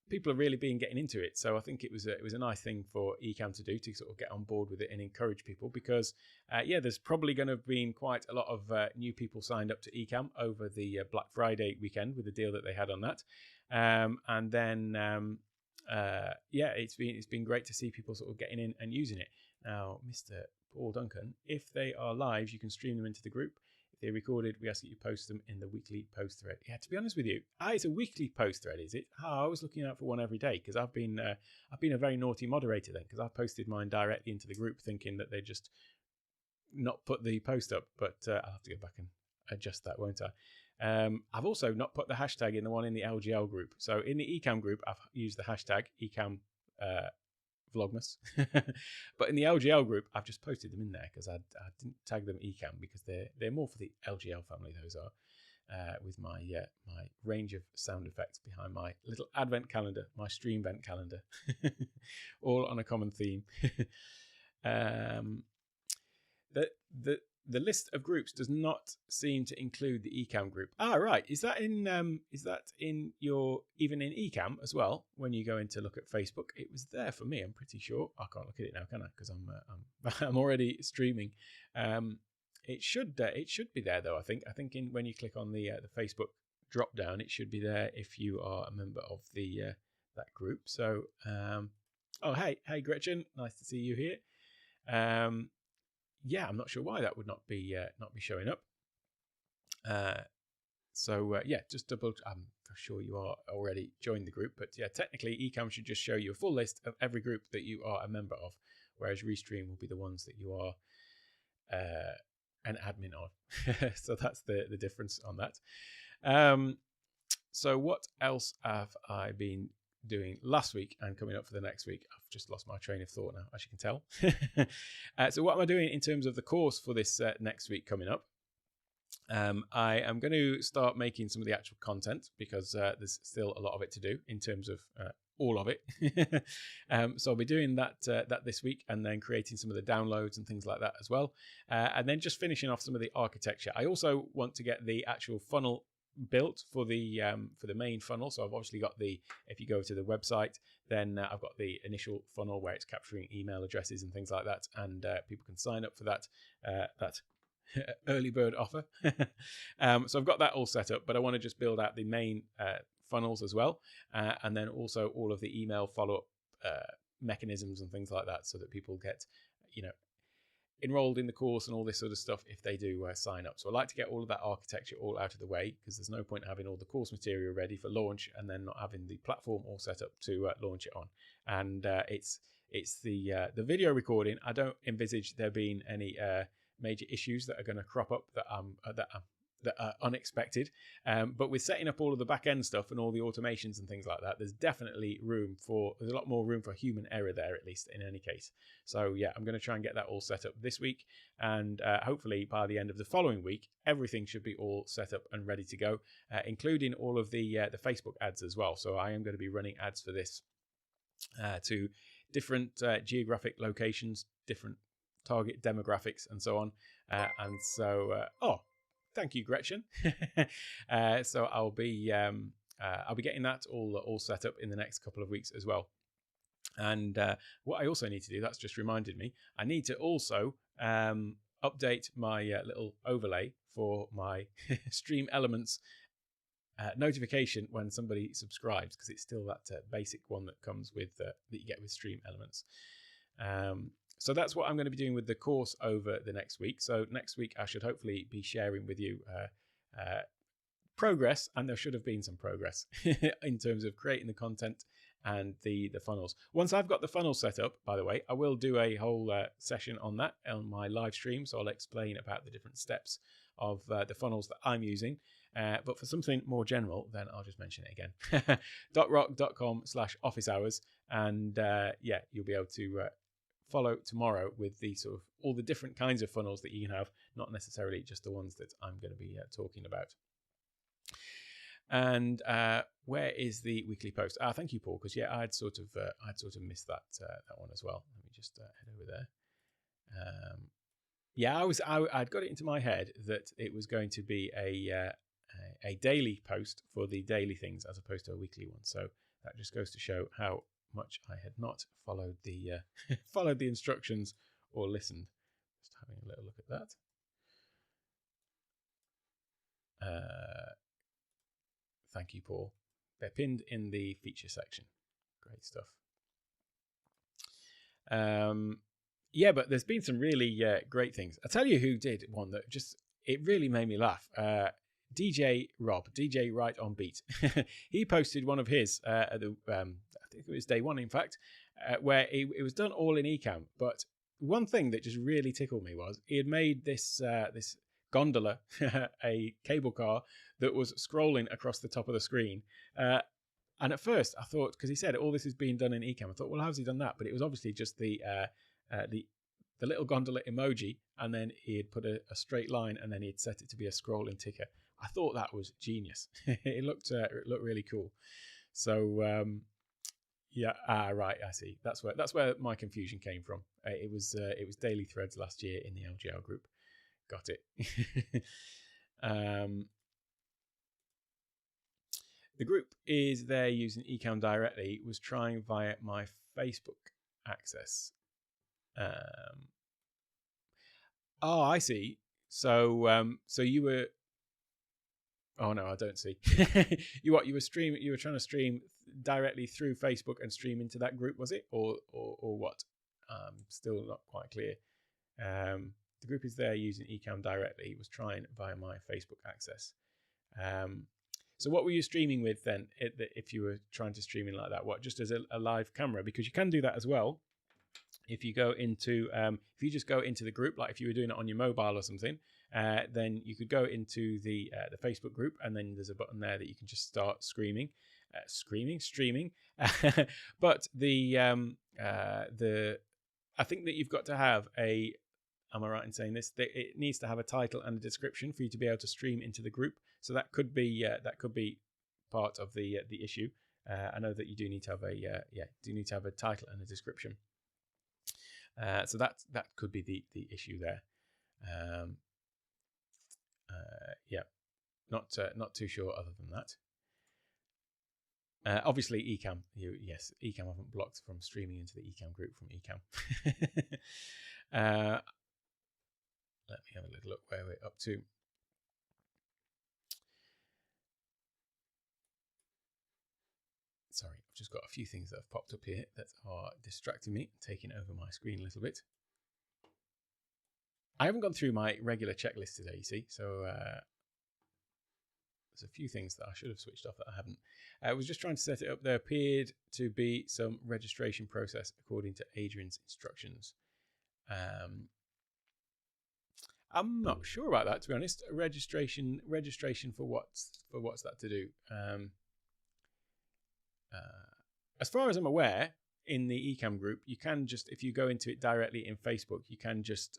People are really getting into it, so I think it was a nice thing for Ecamm to do, to sort of get on board with it and encourage people, because there's probably going to have been quite a lot of new people signed up to Ecamm over the Black Friday weekend with the deal that they had on that, and then. It's been great to see people sort of getting in and using it. Now, Mr. Paul Duncan, if they are live, you can stream them into the group. If they're recorded, we ask that you post them in the weekly post thread. Yeah, to be honest with you, it's a weekly post thread, is it? I was looking out for one every day, because I've been a very naughty moderator then, because I've posted mine directly into the group, thinking that they just not put the post up. But I'll have to go back and adjust that, won't I? I've also not put the hashtag in the one in the LGL group. So in the Ecamm group, I've used the hashtag Ecamm Vlogmas. But in the LGL group, I've just posted them in there, because I didn't tag them Ecamm, because they're more for the LGL family, those are, with my my range of sound effects behind my little advent calendar, my stream vent calendar, all on a common theme. The list of groups does not seem to include the Ecamm group. Right. Is that in your, even in Ecamm as well? When you go in to look at Facebook, it was there for me. I'm pretty sure. I can't look at it now, can I? Because I'm already streaming. It should be there though. I think when you click on the Facebook drop down, it should be there if you are a member of the that group. So hey Gretchen, nice to see you here. I'm not sure why that would not be showing up. Just double. I'm sure you are already joined the group, but yeah, technically Ecamm should just show you a full list of every group that you are a member of, whereas Restream will be the ones that you are an admin of. So that's the difference on that. So what else have I been doing last week and coming up for the next week? I've just lost my train of thought now, as you can tell. So what am I doing in terms of the course for this next week coming up? I am going to start making some of the actual content, because there's still a lot of it to do in terms of all of it. So I'll be doing that this week, and then creating some of the downloads and things like that as well, and then just finishing off some of the architecture. I also want to get the actual funnel built for the main funnel. So I've obviously got if you go to the website, then I've got the initial funnel where it's capturing email addresses and things like that, and people can sign up for that early bird offer. So I've got that all set up, but I want to just build out the main funnels as well, and then also all of the email follow-up mechanisms and things like that, so that people get enrolled in the course and all this sort of stuff if they do sign up. So I like to get all of that architecture all out of the way, because there's no point having all the course material ready for launch and then not having the platform all set up to launch it on. And it's the video recording. I don't envisage there being any major issues that are going to crop up that are unexpected, but with setting up all of the back end stuff and all the automations and things like that, there's definitely there's a lot more room for human error there, at least in any case. So yeah, I'm going to try and get that all set up this week, and hopefully by the end of the following week, everything should be all set up and ready to go, including all of the Facebook ads as well. So I am going to be running ads for this to different geographic locations, different target demographics, and so on. And so, thank you, Gretchen. So I'll be getting that all set up in the next couple of weeks as well. And what I also need to do, that's just reminded me, I need to also update my little overlay for my Stream Elements notification when somebody subscribes, because it's still that basic one that comes with that you get with Stream Elements. So that's what I'm going to be doing with the course over the next week. So next week I should hopefully be sharing with you progress, and there should have been some progress in terms of creating the content and the funnels. Once I've got the funnel set up, by the way, I will do a whole session on that on my live stream. So I'll explain about the different steps of the funnels that I'm using. But for something more general, then I'll just mention it again. .rock.com/office hours. And yeah, you'll be able to follow tomorrow with the sort of all the different kinds of funnels that you can have, not necessarily just the ones that I'm going to be talking about. And where is the weekly post? Thank you, Paul, because yeah, I'd sort of missed that one as well. Let me just head over there. Yeah, I'd got it into my head that it was going to be a daily post for the daily things as opposed to a weekly one. So that just goes to show how much I had not followed the followed the instructions or listened. Just having a little look at that. Thank you, Paul. They're pinned in the feature section. Great stuff. Yeah, but there's been some really great things. I'll tell you who did one that it really made me laugh. DJ Rob, DJ Right on Beat. He posted one of his at the I think it was day one, in fact, where it was done all in Ecamm. But one thing that just really tickled me was he had made this gondola, a cable car that was scrolling across the top of the screen. And at first I thought, because he said all this is being done in Ecamm, I thought, well, how's he done that? But it was obviously just the little gondola emoji, and then he had put a straight line, and then he'd set it to be a scrolling ticker. I thought that was genius. It looked really cool. So yeah, right, I see. That's where my confusion came from. It was daily threads last year in the LGL group. Got it. The group is there using Ecamm directly. Was trying via my Facebook access. Oh, I see. So you were. Oh no, I don't see. You were trying to stream directly through Facebook and stream into that group, was it, or what? Still not quite clear. The group is there using Ecamm directly. Was trying via my Facebook access. So what were you streaming with then? If you were trying to stream in like that, what, just as a live camera? Because you can do that as well. If you go into, if you just go into the group, like if you were doing it on your mobile or something, then you could go into the Facebook group, and then there's a button there that you can just start streaming. But I think that you've got to have am I right in saying this? That it needs to have a title and a description for you to be able to stream into the group. So that could be part of the issue. I know that you do need to have a title and a description. So that could be the issue there. Not too sure other than that. Obviously, Ecamm. Ecamm haven't blocked from streaming into the Ecamm group from Ecamm. Let me have a little look where we're up to. Sorry, I've just got a few things that have popped up here that are distracting me, taking over my screen a little bit. I haven't gone through my regular checklist today, you see, so there's a few things that I should have switched off that I haven't. I was just trying to set it up. There appeared to be some registration process according to Adrian's instructions. I'm not sure about that, to be honest. Registration for what's that to do? As far as I'm aware, in the Ecamm group, you can just, if you go into it directly in Facebook, you can just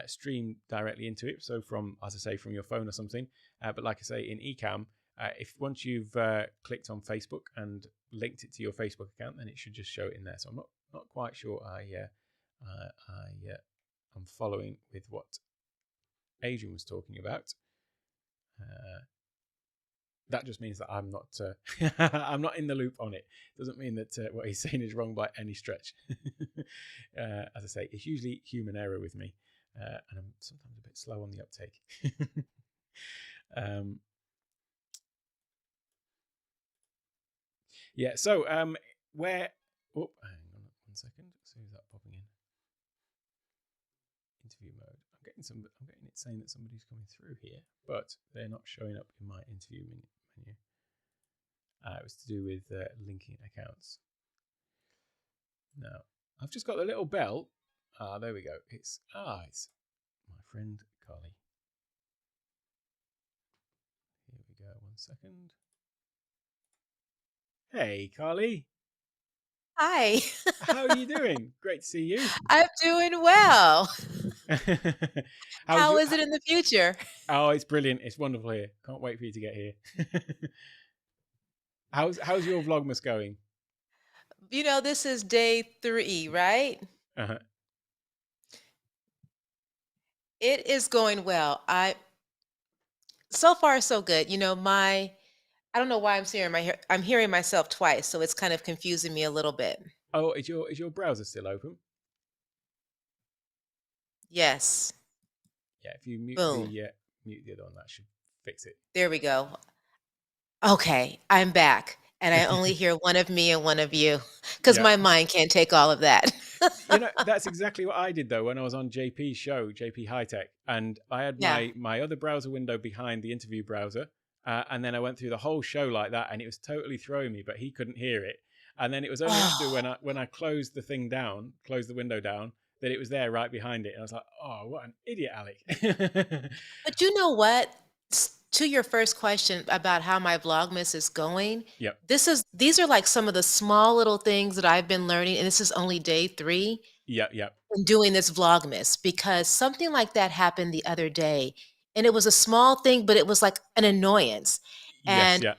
stream directly into it. So from, as I say, from your phone or something. But like I say, in Ecamm, if once you've clicked on Facebook and linked it to your Facebook account, then it should just show it in there. So I'm not quite sure I'm following with what Adrian was talking about. That just means that I'm not I'm not in the loop on it. Doesn't mean that what he's saying is wrong by any stretch. As I say, it's usually human error with me, and I'm sometimes a bit slow on the uptake. So where? Oh, hang on 1 second. So is that popping in? Interview mode. I'm getting it saying that somebody's coming through here, but they're not showing up in my interview menu. It was to do with linking accounts. Now I've just got the little bell. There we go. It's my friend Carly. Here we go. 1 second. Hey, Carly. Hi. How are you doing? Great to see you. I'm doing well. How is it in the future? Oh, it's brilliant. It's wonderful here. Can't wait for you to get here. How's your Vlogmas going? You know, this is day 3, right? Uh-huh. It is going well. So far so good. You know, I don't know why I'm hearing myself twice, so it's kind of confusing me a little bit. Oh, is your browser still open? Yes. Yeah, if you mute Boom. mute the other one, that should fix it. There we go. Okay, I'm back. And I only hear one of me and one of you because Yeah. my mind can't take all of that. You know, that's exactly what I did though when I was on JP's show, JP High Tech, and I had Yeah. my other browser window behind the interview browser, and then I went through the whole show like that, and it was totally throwing me, but he couldn't hear it. And then it was only after when I closed the window down, that it was there right behind it, and I was like, oh, what an idiot, Alec. But you know what? To your first question about how my Vlogmas is going, Yep. these are like some of the small little things that I've been learning, and this is only day 3 Yep. in doing this Vlogmas because something like that happened the other day, and it was a small thing, but it was like an annoyance. Yes. And Yeah.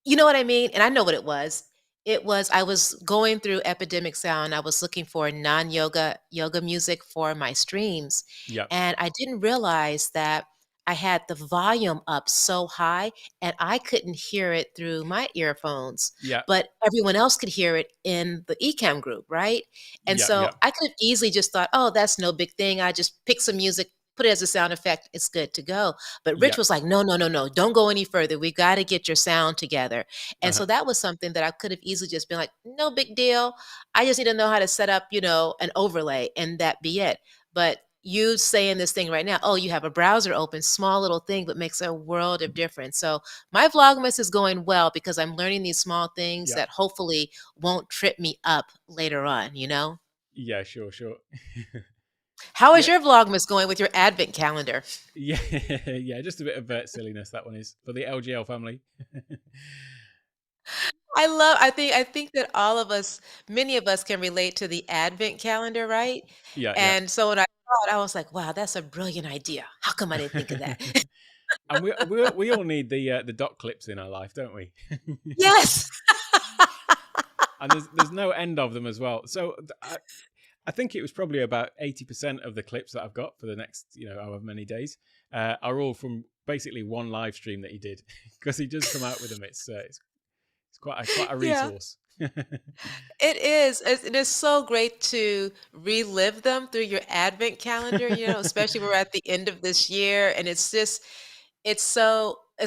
you know what I mean? And I know what it was. I was going through Epidemic Sound. I was looking for yoga music for my streams. Yep. And I didn't realize that I had the volume up so high and I couldn't hear it through my earphones, Yeah. but everyone else could hear it in the Ecamm group, right? And Yeah. so Yeah. I could have easily just thought, oh, that's no big thing. I just pick some music, put it as a sound effect. It's good to go. But Rich Yeah. was like, no, no, no, no, don't go any further. We got to get your sound together. And so that was something that I could have easily just been like, no big deal. I just need to know how to set up, an overlay and that be it. But you saying this thing right now, oh, you have a browser open, small little thing, but makes a world of difference. So my Vlogmas is going well because I'm learning these small things Yeah. that hopefully won't trip me up later on, Yeah, sure. How is your Vlogmas going with your advent calendar? Yeah, yeah, just a bit of silliness. That one is for the LGL family. I think that many of us can relate to the advent calendar, right? Yeah. And so when I saw it, I was like, wow, that's a brilliant idea. How come I didn't think of that? And we all need the dot clips in our life, don't we? Yes. and there's no end of them as well. So I think it was probably about 80% of the clips that I've got for the next, however many days, are all from basically one live stream that he did, because he does come out with them. It's quite a Yeah. resource. It is. It is so great to relive them through your advent calendar, especially we're at the end of this year. And it's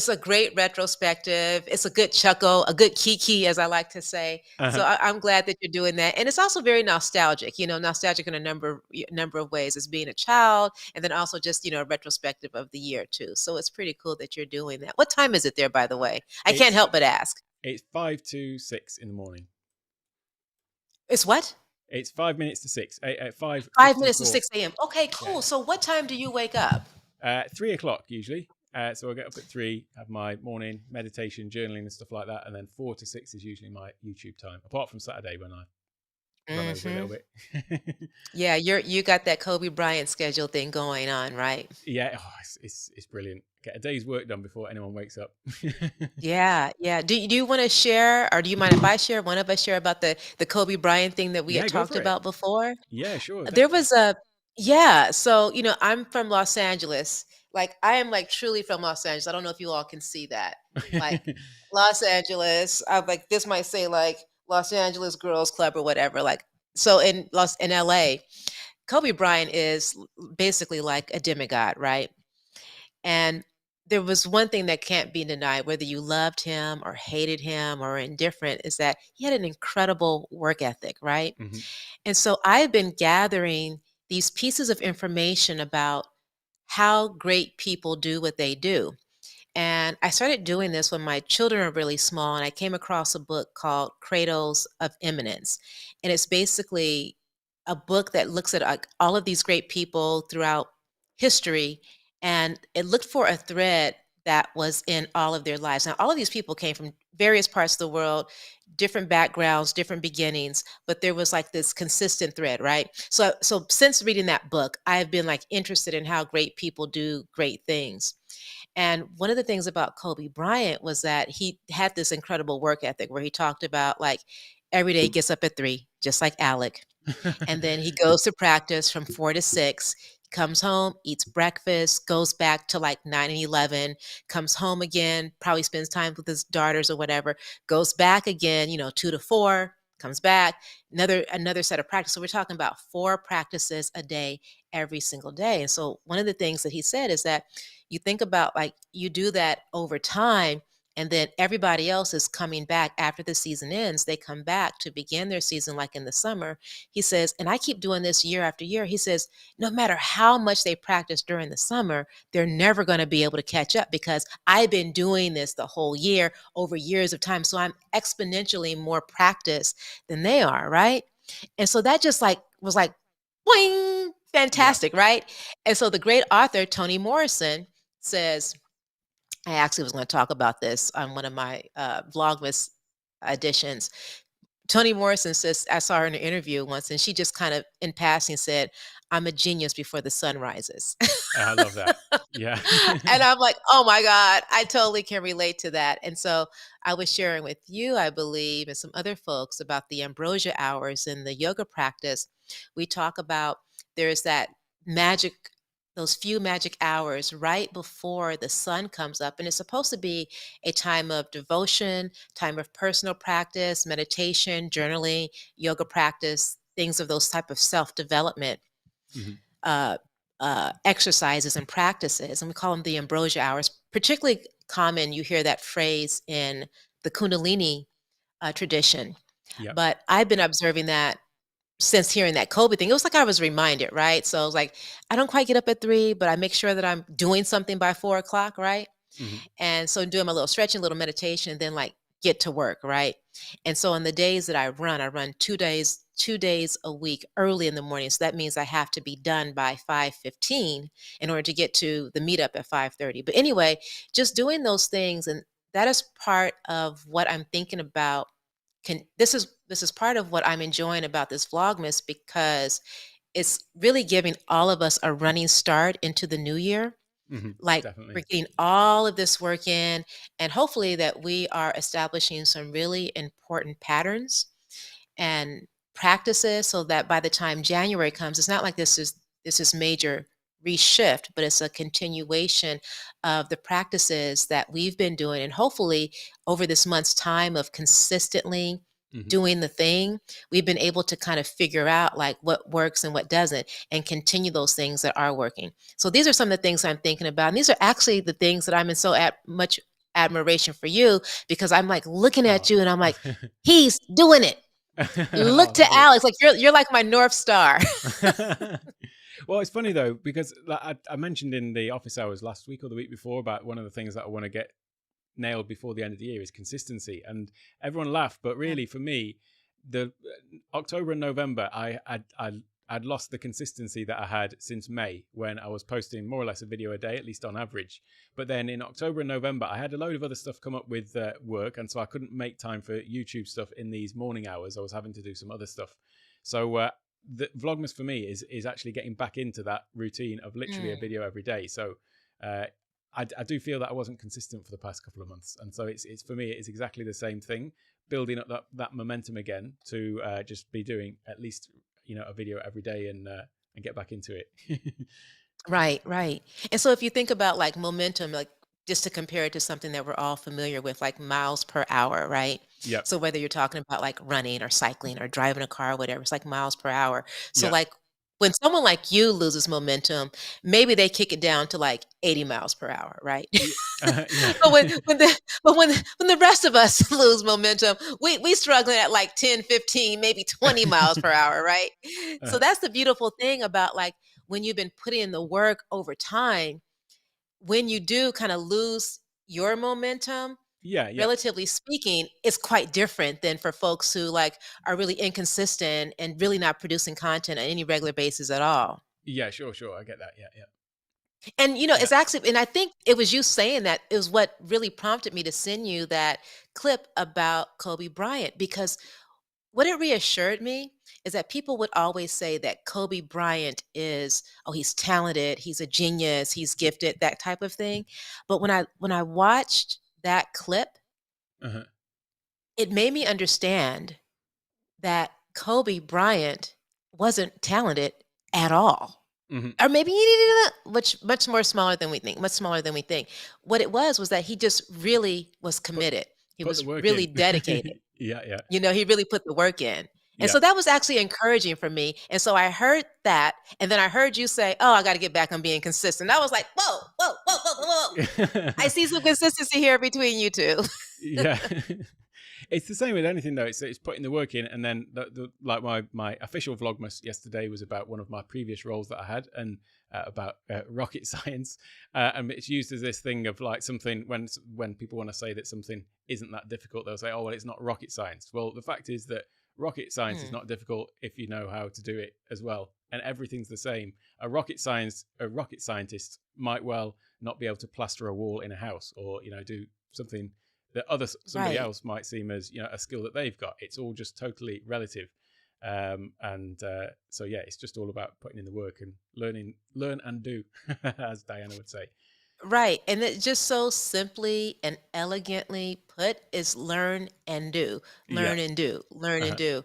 a great retrospective. It's a good chuckle, a good kiki, as I like to say. So Uh-huh. I'm glad that you're doing that. And it's also very nostalgic, nostalgic in a number of ways as being a child, and then also just, a retrospective of the year too. So it's pretty cool that you're doing that. What time is it there, by the way? I can't It's help but ask. it's 5 to 6 in the morning. It's what? It's 5 minutes to six. At 5 minutes to 5:54. 6 a.m. Okay, Yeah, cool. So what time do you wake up? 3 o'clock usually. So I get up at 3, have my morning meditation, journaling, and stuff like that, and then 4 to 6 is usually my YouTube time. Apart from Saturday when I run over a little Hmm. bit. Yeah, you got that Kobe Bryant schedule thing going on, right? Yeah, it's brilliant. Get a day's work done before anyone wakes up. Yeah, yeah. Do you want to share, or do you mind if I share? One of us share about the Kobe Bryant thing that we had Yeah, go talked for it. about before. Yeah, sure, There definitely. was a Yeah. So I'm from Los Angeles. Like I am like truly from Los Angeles. I don't know if you all can see that. Like Los Angeles. I'm like this might say like Los Angeles Girls Club or whatever. Like so in LA, Kobe Bryant is basically like a demigod, right? And there was one thing that can't be denied, whether you loved him or hated him or indifferent, is that he had an incredible work ethic, right? Hmm. And so I've been gathering these pieces of information about how great people do what they do. And I started doing this when my children were really small, and I came across a book called Cradles of Eminence. And it's basically a book that looks at like all of these great people throughout history, and it looked for a thread that was in all of their lives. Now, all of these people came from various parts of the world, different backgrounds, different beginnings, but there was like this consistent thread, right? So since reading that book, I've been like interested in how great people do great things. And one of the things about Kobe Bryant was that he had this incredible work ethic where he talked about like every day he gets up at 3, just like Alec. And then he goes to practice from 4 to 6, comes home, eats breakfast, goes back to like 9 and 11, comes home again, probably spends time with his daughters or whatever, goes back again, 2 to 4, comes back, another set of practice. So we're talking about 4 practices a day every single day. And so one of the things that he said is that you think about like you do that over time, and then everybody else is coming back after the season ends. They come back to begin their season like in the summer. He says, and I keep doing this year after year. He says, no matter how much they practice during the summer, they're never going to be able to catch up because I've been doing this the whole year over years of time. So I'm exponentially more practiced than they are, right? And so that just like was like, boing, Yeah. fantastic, right? And so the great author, Toni Morrison, says, I actually was going to talk about this on one of my Vlogmas editions. Toni Morrison says, I saw her in an interview once, and she just kind of in passing said, I'm a genius before the sun rises. I love that. Yeah. And I'm like, oh my God, I totally can relate to that. And so I was sharing with you, I believe, and some other folks about the ambrosia hours in the yoga practice. We talk about there's that magic, those few magic hours right before the sun comes up. And it's supposed to be a time of devotion, time of personal practice, meditation, journaling, yoga practice, things of those type of self-development Hmm. uh, exercises and practices, and we call them the ambrosia hours. Particularly common, you hear that phrase in the Kundalini tradition. Yeah. But I've been observing that since hearing that Kobe thing. It was like I was reminded, right? So I was like, I don't quite get up at 3, but I make sure that I'm doing something by 4 o'clock, right? Hmm. And so doing my little stretching, little meditation, and then like get to work, right? And so on the days that I run 2 days a week early in the morning. So that means I have to be done by 5:15 in order to get to the meetup at 5:30. But anyway, just doing those things, and that is part of what I'm thinking about. This is part of what I'm enjoying about this Vlogmas, because it's really giving all of us a running start into the new year. Hmm. Like we're Definitely. getting all of this work in, and hopefully that we are establishing some really important patterns. and practices so that by the time January comes, it's not like this is major reshift, but it's a continuation of the practices that we've been doing. And hopefully over this month's time of consistently Hmm. doing the thing, we've been able to kind of figure out like what works and what doesn't and continue those things that are working. So these are some of the things I'm thinking about. And these are actually the things that I'm in so much admiration for you, because I'm like looking Oh. at you and I'm like, he's doing it. Oh, Look to thank you. Alex, like you're like my North Star. Well, it's funny though, because like, I mentioned in the office hours last week or the week before about one of the things that I want to get nailed before the end of the year is consistency, and everyone laughed, but Yeah. really for me, the October and November, I'd lost the consistency that I had since May, when I was posting more or less a video a day, at least on average. But then in October and November, I had a load of other stuff come up with work, and so I couldn't make time for YouTube stuff in these morning hours. I was having to do some other stuff. So the Vlogmas for me is actually getting back into that routine of literally a Mm. video every day. So uh, I do feel that I wasn't consistent for the past couple of months, and so it's for me it's exactly the same thing, building up that momentum again to just be doing at least a video every day and get back into it. Right, right. And so if you think about like momentum, like just to compare it to something that we're all familiar with, like miles per hour, right? Yep. So whether you're talking about like running or cycling or driving a car or whatever, it's like miles per hour. So Yeah. like when someone like you loses momentum, maybe they kick it down to like 80 miles per hour, right? Yeah. But when the rest of us lose momentum, we struggling at like 10, 15, maybe 20 miles per hour, right? So uh, that's the beautiful thing about like when you've been putting in the work over time, when you do kind of lose your momentum, yeah. Yeah. relatively speaking, it's quite different than for folks who like are really inconsistent and really not producing content on any regular basis at all. Yeah. Sure. I get that. Yeah. And Yeah. it's actually, and I think it was you saying that is what really prompted me to send you that clip about Kobe Bryant, because what it reassured me is that people would always say that Kobe Bryant is, oh, he's talented, he's a genius, he's gifted, that type of thing. But when I watched that clip, Uh-huh. it made me understand that Kobe Bryant wasn't talented at all. Hmm. Or maybe he needed much more smaller than we think, much smaller than we think. What it was that he just really was Put committed. He put the was work really in. dedicated. Yeah. Yeah. He really put the work in. And Yeah. so that was actually encouraging for me. And so I heard that, and then I heard you say, "Oh, I got to get back on being consistent." I was like, "Whoa, whoa, whoa, whoa, whoa, whoa. I see some consistency here between you two." Yeah. It's the same with anything though. It's putting the work in, and then like my official Vlogmas yesterday was about one of my previous roles that I had, and about rocket science, and it's used as this thing of like something when people want to say that something isn't that difficult, they'll say, oh well, it's not rocket science. Well, the fact is that rocket science is Mm, not difficult if you know how to do it as well, and everything's the same. A rocket scientist might well not be able to plaster a wall in a house, or do something that somebody right. else might seem as a skill that they've got. It's all just totally relative, and so yeah, it's just all about putting in the work and learn and do, as Diana would say. Right. And it just so simply and elegantly put is learn and do, Yeah. learn and do, learn and Uh-huh. do.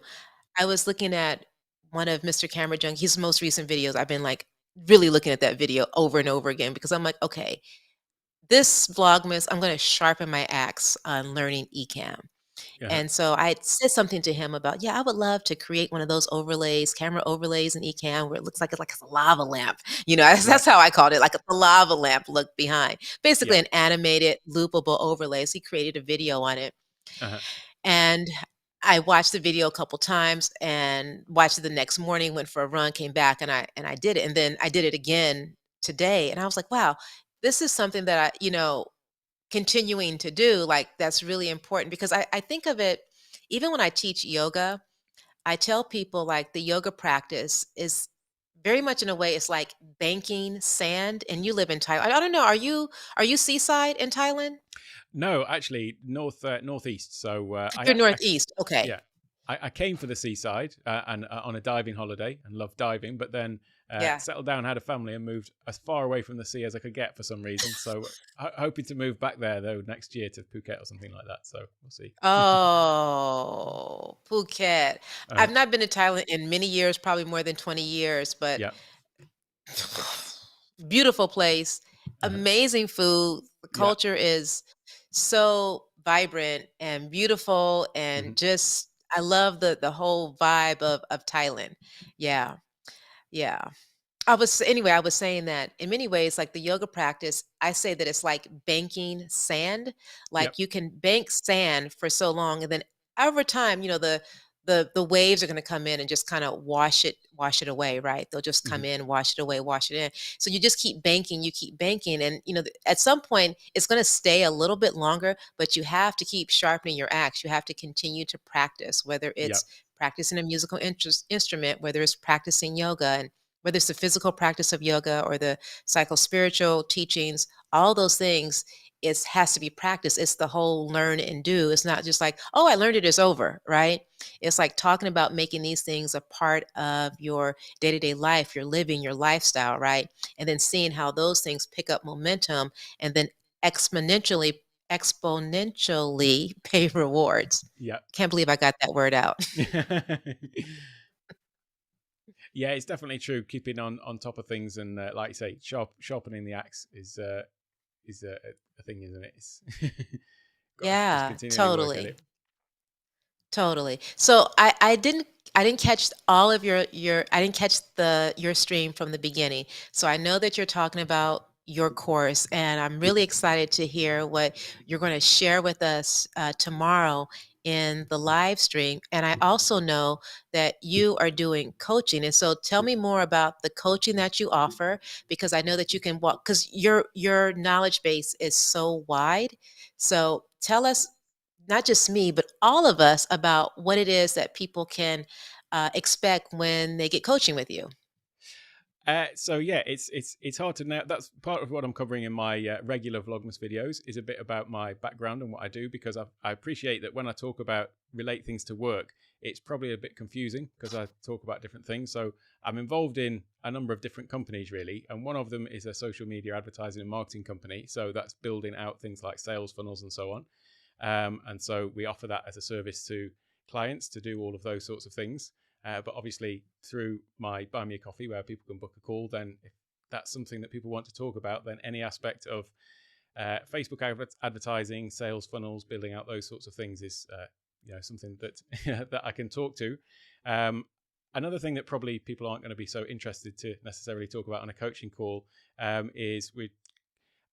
I was looking at one of Mr. Camera Junk, his most recent videos. I've been like really looking at that video over and over again because I'm like, okay, this Vlogmas, I'm going to sharpen my axe on learning Ecamm. Uh-huh. And so I said something to him about, yeah, I would love to create one of those overlays, camera overlays in Ecamm where it looks like it's a lava lamp. Right. That's how I called it, like a lava lamp look behind. Basically Yeah. an animated loopable overlay. So he created a video on it. Uh-huh. And I watched the video a couple times and watched it the next morning, went for a run, came back and I did it. And then I did it again today. And I was like, wow, this is something that continuing to do, like that's really important because I think of it, even when I teach yoga, I tell people like the yoga practice is very much in a way it's like banking sand. And you live in Thailand. I don't know, are you seaside in Thailand? No, actually, northeast. So You're northeast. Okay. yeah, I came for the seaside and on a diving holiday and loved diving, but then Yeah. settled down, had a family, and moved as far away from the sea as I could get for some reason. So hoping to move back there though next year to Phuket or something like that. So we'll see. Oh, Phuket. Uh, I've not been to Thailand in many years, probably more than 20 years, but yeah. beautiful place, Uh-huh. amazing food. The Yeah. culture is so vibrant and beautiful, Hmm. and just I love the whole vibe of Thailand. Yeah. Yeah. I was saying that in many ways, like the yoga practice, I say that it's like banking sand. Yep. Like you can bank sand for so long, and then over time, the waves are going to come in and just kind of wash it away, right? They'll just Hmm. come in, wash it away, wash it in. So you just you keep banking, and at some point it's going to stay a little bit longer, but you have to keep sharpening your axe. You have to continue to practice, whether Yep. it's practicing a musical instrument, whether it's practicing yoga, and whether it's the physical practice of yoga or the psycho-spiritual teachings, all those things, it has to be practiced. It's the whole learn and do. It's not just like, oh, I learned it, it's over, right? It's like talking about making these things a part of your day-to-day life, your living, your lifestyle, right? And then seeing how those things pick up momentum and then exponentially pay rewards. Yep. Can't believe I got that word out. Yeah, it's definitely true. Keeping on top of things and like you say, sharpening the axe is a thing, isn't it? It's got to just Yeah, continually work at totally. it. Totally. So I didn't catch all of your I didn't catch your stream from the beginning. So I know that you're talking about your course, and I'm really excited to hear what you're going to share with us tomorrow in the live stream. And I also know that you are doing coaching. And so tell me more about the coaching that you offer, because I know that you can walk, because your knowledge base is so wide. So tell us, not just me, but all of us, about what it is that people can expect when they get coaching with you. So yeah, it's hard to know. That's part of what I'm covering in my regular Vlogmas videos is a bit about my background and what I do, because I appreciate that when I talk about relate things to work, it's probably a bit confusing because I talk about different things. So I'm involved in a number of different companies really, and one of them is a social media advertising and marketing company. So that's building out things like sales funnels and so on. And so we offer that as a service to clients to do all of those sorts of things. But obviously, through my Buy Me a Coffee, where people can book a call, then if that's something that people want to talk about, then any aspect of Facebook advertising, sales funnels, building out those sorts of things is something that that I can talk to. Another thing that probably people aren't going to be so interested to necessarily talk about on a coaching call is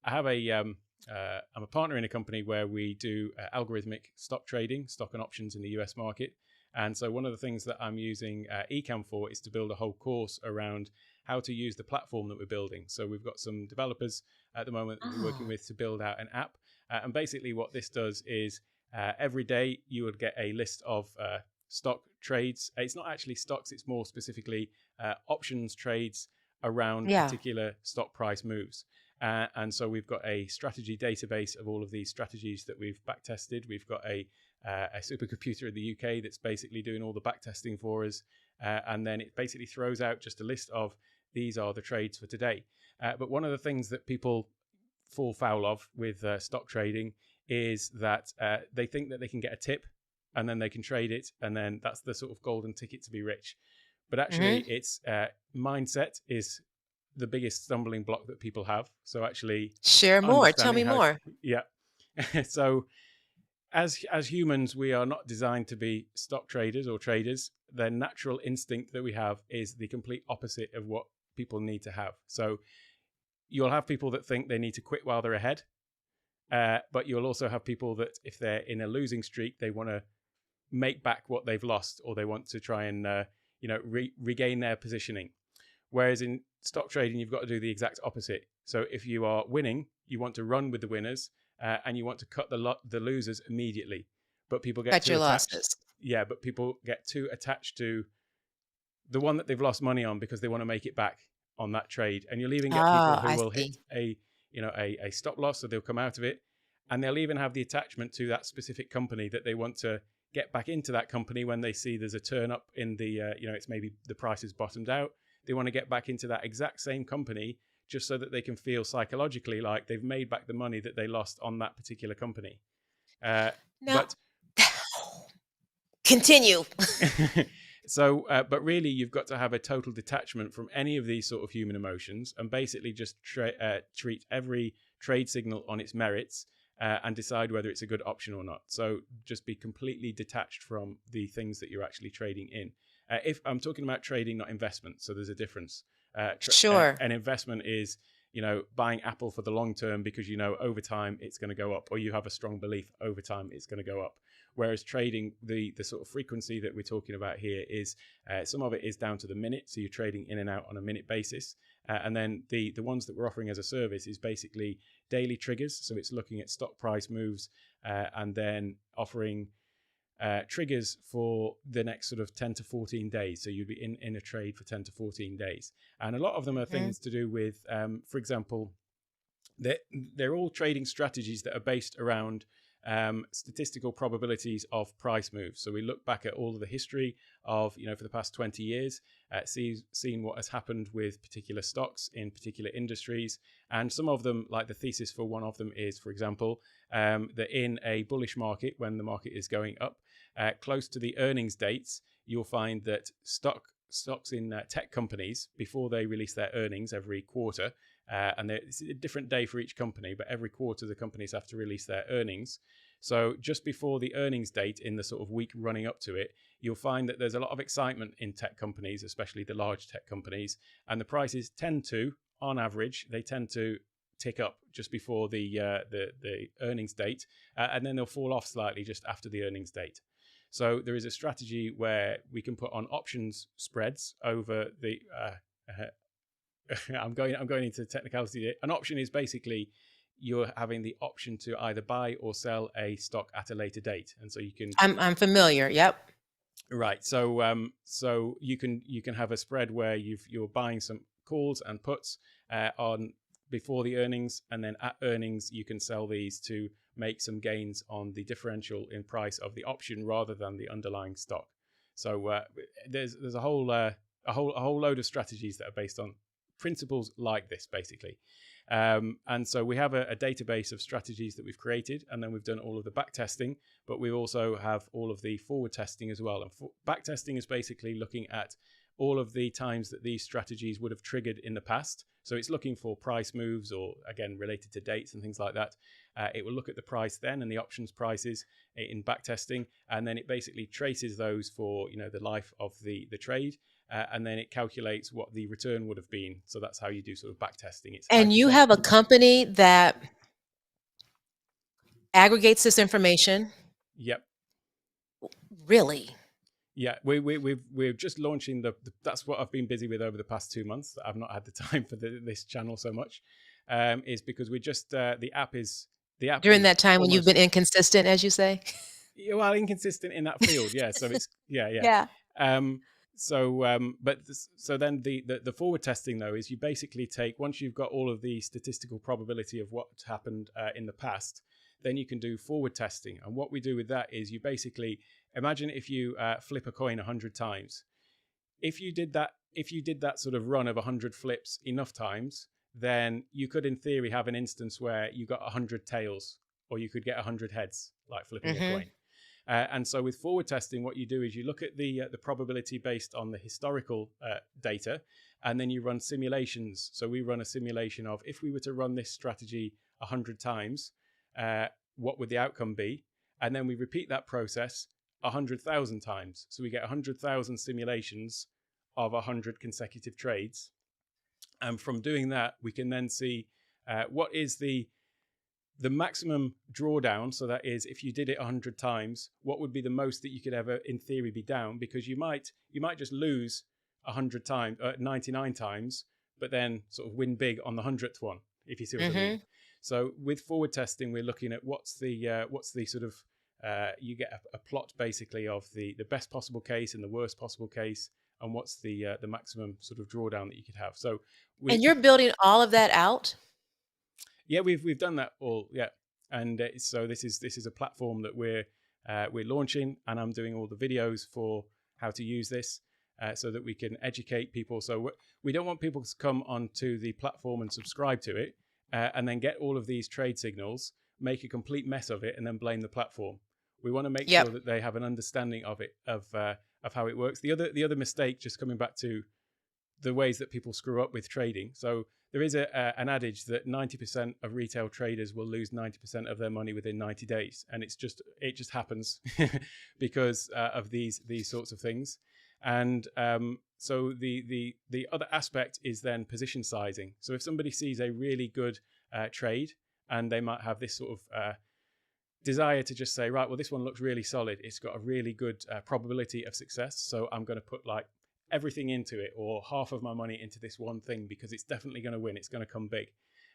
I have I'm a partner in a company where we do algorithmic stock trading, stock and options in the US market. And so one of the things that I'm using Ecamm for is to build a whole course around how to use the platform that we're building. So we've got some developers at the moment that we're working Oh, with to build out an app. And basically what this does is every day you would get a list of stock trades. It's not actually stocks, it's more specifically options trades around yeah. particular stock price moves. And so we've got a strategy database of all of these strategies that we've back tested. We've got a supercomputer in the UK that's basically doing all the back testing for us. And then it basically throws out just a list of these are the trades for today. But one of the things that people fall foul of with stock trading is that they think that they can get a tip and then they can trade it. And then that's the sort of golden ticket to be rich. But actually, Hmm. it's mindset is the biggest stumbling block that people have. So actually Share more. Tell understanding me how, more. yeah. So as humans, we are not designed to be stock traders or traders. The natural instinct that we have is the complete opposite of what people need to have. So you'll have people that think they need to quit while they're ahead, but you'll also have people that if they're in a losing streak, they want to make back what they've lost, or they want to try and regain their positioning. Whereas in stock trading, you've got to do the exact opposite. So if you are winning, you want to run with the winners, and you want to cut the losers immediately. But people get Cut too your attached. losses. Yeah, but people get too attached to the one that they've lost money on because they want to make it back on that trade. And you'll even get people Oh, who I will see. hit a stop loss, so they'll come out of it, and they'll even have the attachment to that specific company that they want to get back into that company when they see there's a turn up in the it's maybe the price has bottomed out. they want to get back into that exact same company just so that they can feel psychologically like they've made back the money that they lost on that particular company. Now, But continue. so, but really, you've got to have a total detachment from any of these sort of human emotions, and basically just treat every trade signal on its merits, and decide whether it's a good option or not. So just be completely detached from the things that you're actually trading in. If I'm talking about trading, not investment, so there's a difference. Sure. An investment is, buying Apple for the long term because over time it's going to go up, or you have a strong belief over time it's going to go up. Whereas trading, the sort of frequency that we're talking about here is some of it is down to the minute, so you're trading in and out on a minute basis. And then the ones that we're offering as a service is basically daily triggers. So it's looking at stock price moves, and then offering triggers for the next sort of 10 to 14 days. So you'd be in a trade for 10 to 14 days. And a lot of them are things to do with, for example, they're all trading strategies that are based around statistical probabilities of price moves. So we look back at all of the history of, for the past 20 years, seeing what has happened with particular stocks in particular industries. And some of them, like the thesis for one of them is, for example, that in a bullish market, when the market is going up, close to the earnings dates, you'll find that stocks in tech companies, before they release their earnings every quarter, and it's a different day for each company, but every quarter the companies have to release their earnings. So just before the earnings date, in the sort of week running up to it, you'll find that there's a lot of excitement in tech companies, especially the large tech companies, and the prices tend to, on average, they tend to tick up just before the earnings date, and then they'll fall off slightly just after the earnings date. So there is a strategy where we can put on options spreads over the. I'm going into technicality. An option is basically you're having the option to either buy or sell a stock at a later date, and so you can. I'm familiar. Yep. Right. So you can have a spread where you're buying some calls and puts on before the earnings, and then at earnings you can sell these to make some gains on the differential in price of the option rather than the underlying stock. So there's a whole load of strategies that are based on principles like this, basically. And so we have a database of strategies that we've created, and then we've done all of the back testing, but we also have all of the forward testing as well. And back testing is basically looking at all of the times that these strategies would have triggered in the past. So it's looking for price moves, or again, related to dates and things like that. It will look at the price then and the options prices in back testing, and then it basically traces those for the life of the trade. And then it calculates what the return would have been. So that's how you do sort of back testing. It's And you have a company that aggregates this information? Yep. Really? Yeah, we're just launching that's what I've been busy with over the past 2 months. I've not had the time for this channel so much, is because we're just the app During is that time when you've almost, been inconsistent, as you say? well, inconsistent in that field. Yeah. So it's yeah. Yeah. So then the forward testing though is you basically take, once you've got all of the statistical probability of what happened in the past, then you can do forward testing. And what we do with that is you basically imagine if you flip a coin 100 times. If you did that sort of run of 100 flips enough times, then you could in theory have an instance where you got 100 tails, or you could get 100 heads, like flipping a coin. And so with forward testing, what you do is you look at the probability based on the historical data, and then you run simulations. So we run a simulation of, if we were to run this strategy 100 times, what would the outcome be? And then we repeat that process 100,000 times. So we get 100,000 simulations of 100 consecutive trades. And from doing that, we can then see what is the maximum drawdown. So that is, if you did it 100 times, what would be the most that you could ever in theory be down? Because you might just lose 100 times, 99 times, but then sort of win big on the 100th one, if you see what I mean. So with forward testing, we're looking at what's the sort of you get a plot basically of the best possible case and the worst possible case, and what's the maximum sort of drawdown that you could have. So And you're building all of that out? Yeah, we've done that all. Yeah, and so this is a platform that we're launching, and I'm doing all the videos for how to use this. so that we can educate people. So we don't want people to come onto the platform and subscribe to it and then get all of these trade signals, make a complete mess of it, and then blame the platform. We want to make Yep. sure that they have an understanding of it, of how it works. The other mistake, just coming back to the ways that people screw up with trading. So there is an adage that 90% of retail traders will lose 90% of their money within 90 days, and it just happens because of these sorts of things. And so the other aspect is then position sizing. So if somebody sees a really good trade, and they might have this sort of desire to just say, right, well, this one looks really solid. It's got a really good probability of success. So I'm going to put like everything into it, or half of my money into this one thing, because it's definitely going to win. It's going to come big.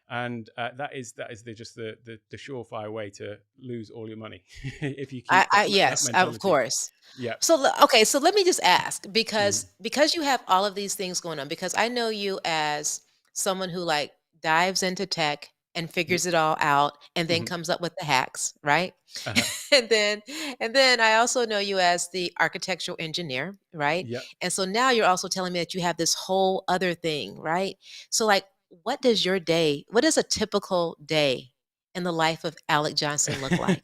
And that is just the surefire way to lose all your money if you keep that Yes, mentality. of course. Yeah. So okay, so let me just ask, because Mm-hmm. you have all of these things going on, because I know you as someone who like dives into tech and Yeah. figures it all out and then Mm-hmm. comes up with the hacks, right? Uh-huh. and then I also know you as the architectural engineer, right? Yeah. And so now you're also telling me that you have this whole other thing, right? So like, what does a typical day in the life of Alec Johnson look like?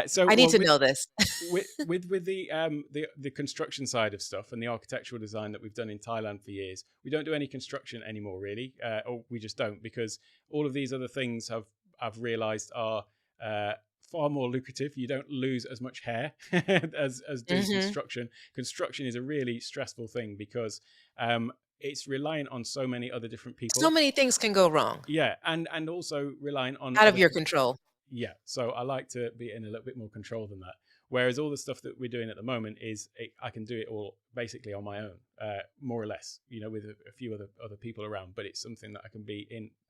So I need well, to know this. with the construction side of stuff and the architectural design that we've done in Thailand for years, we don't do any construction anymore, really, or we just don't, because all of these other things I've realised are far more lucrative. You don't lose as much hair as doing Mhm. construction. Construction is a really stressful thing because it's reliant on so many other different So people. many things can go wrong, Yeah, and also reliant on out of other your control. yeah, so I like to be in a little bit more control than that. Whereas all the stuff that we're doing at the moment I can do it all basically on my own, more or less, with a few other people around. But it's something that I can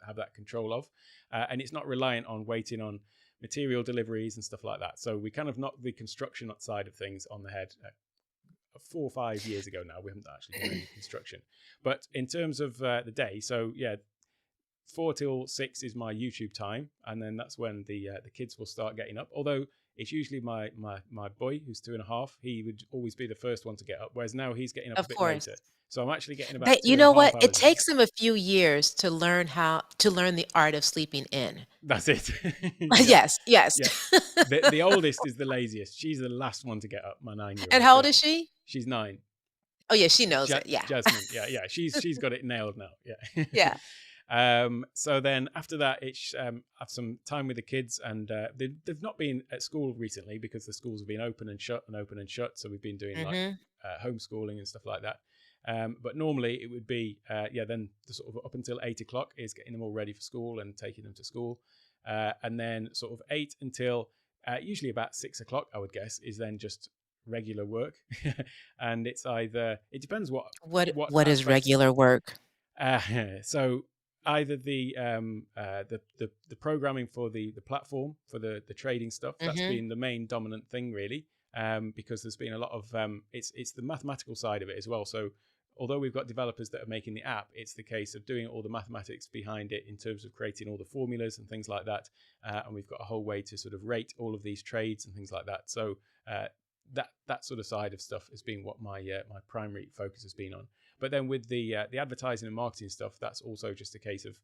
have that control of, and it's not reliant on waiting on material deliveries and stuff like that. So we kind of knocked the construction side of things on the head 4 or 5 years ago now. We haven't actually done any construction, but in terms of the day, so yeah, 4 till 6 is my YouTube time, and then that's when the kids will start getting up. Although it's usually my boy, who's 2.5. He would always be the first one to get up, whereas now he's getting up a Of bit course. later. So I'm actually getting about But two you and a know half what? It hours of. takes them a few years to learn the art of sleeping in. That's it. Yeah, Yes, yes. yeah. The oldest is the laziest. She's the last one to get up. My And 9-year-old. how old Yeah, is she? she's 9. Oh, yeah, she knows it. Yeah. Jasmine. Yeah, yeah. She's got it nailed now. Yeah. Yeah. So then after that, it's have some time with the kids, and they've not been at school recently because the schools have been open and shut and open and shut. So we've been doing like Mhm. homeschooling and stuff like that. But normally it would be then the sort of up until 8 o'clock is getting them all ready for school and taking them to school, and then sort of 8 until usually about 6 o'clock, I would guess, is then just regular work. And it depends what What is aspects. regular work? uh, so either the programming for the platform for the trading stuff, that's Mhm. been the main dominant thing, really, because there's been a lot of it's the mathematical side of it as well. So although we've got developers that are making the app, it's the case of doing all the mathematics behind it in terms of creating all the formulas and things like that, and we've got a whole way to sort of rate all of these trades and things like that. So that sort of side of stuff has been what my primary focus has been on. But then with the advertising and marketing stuff, that's also just a case of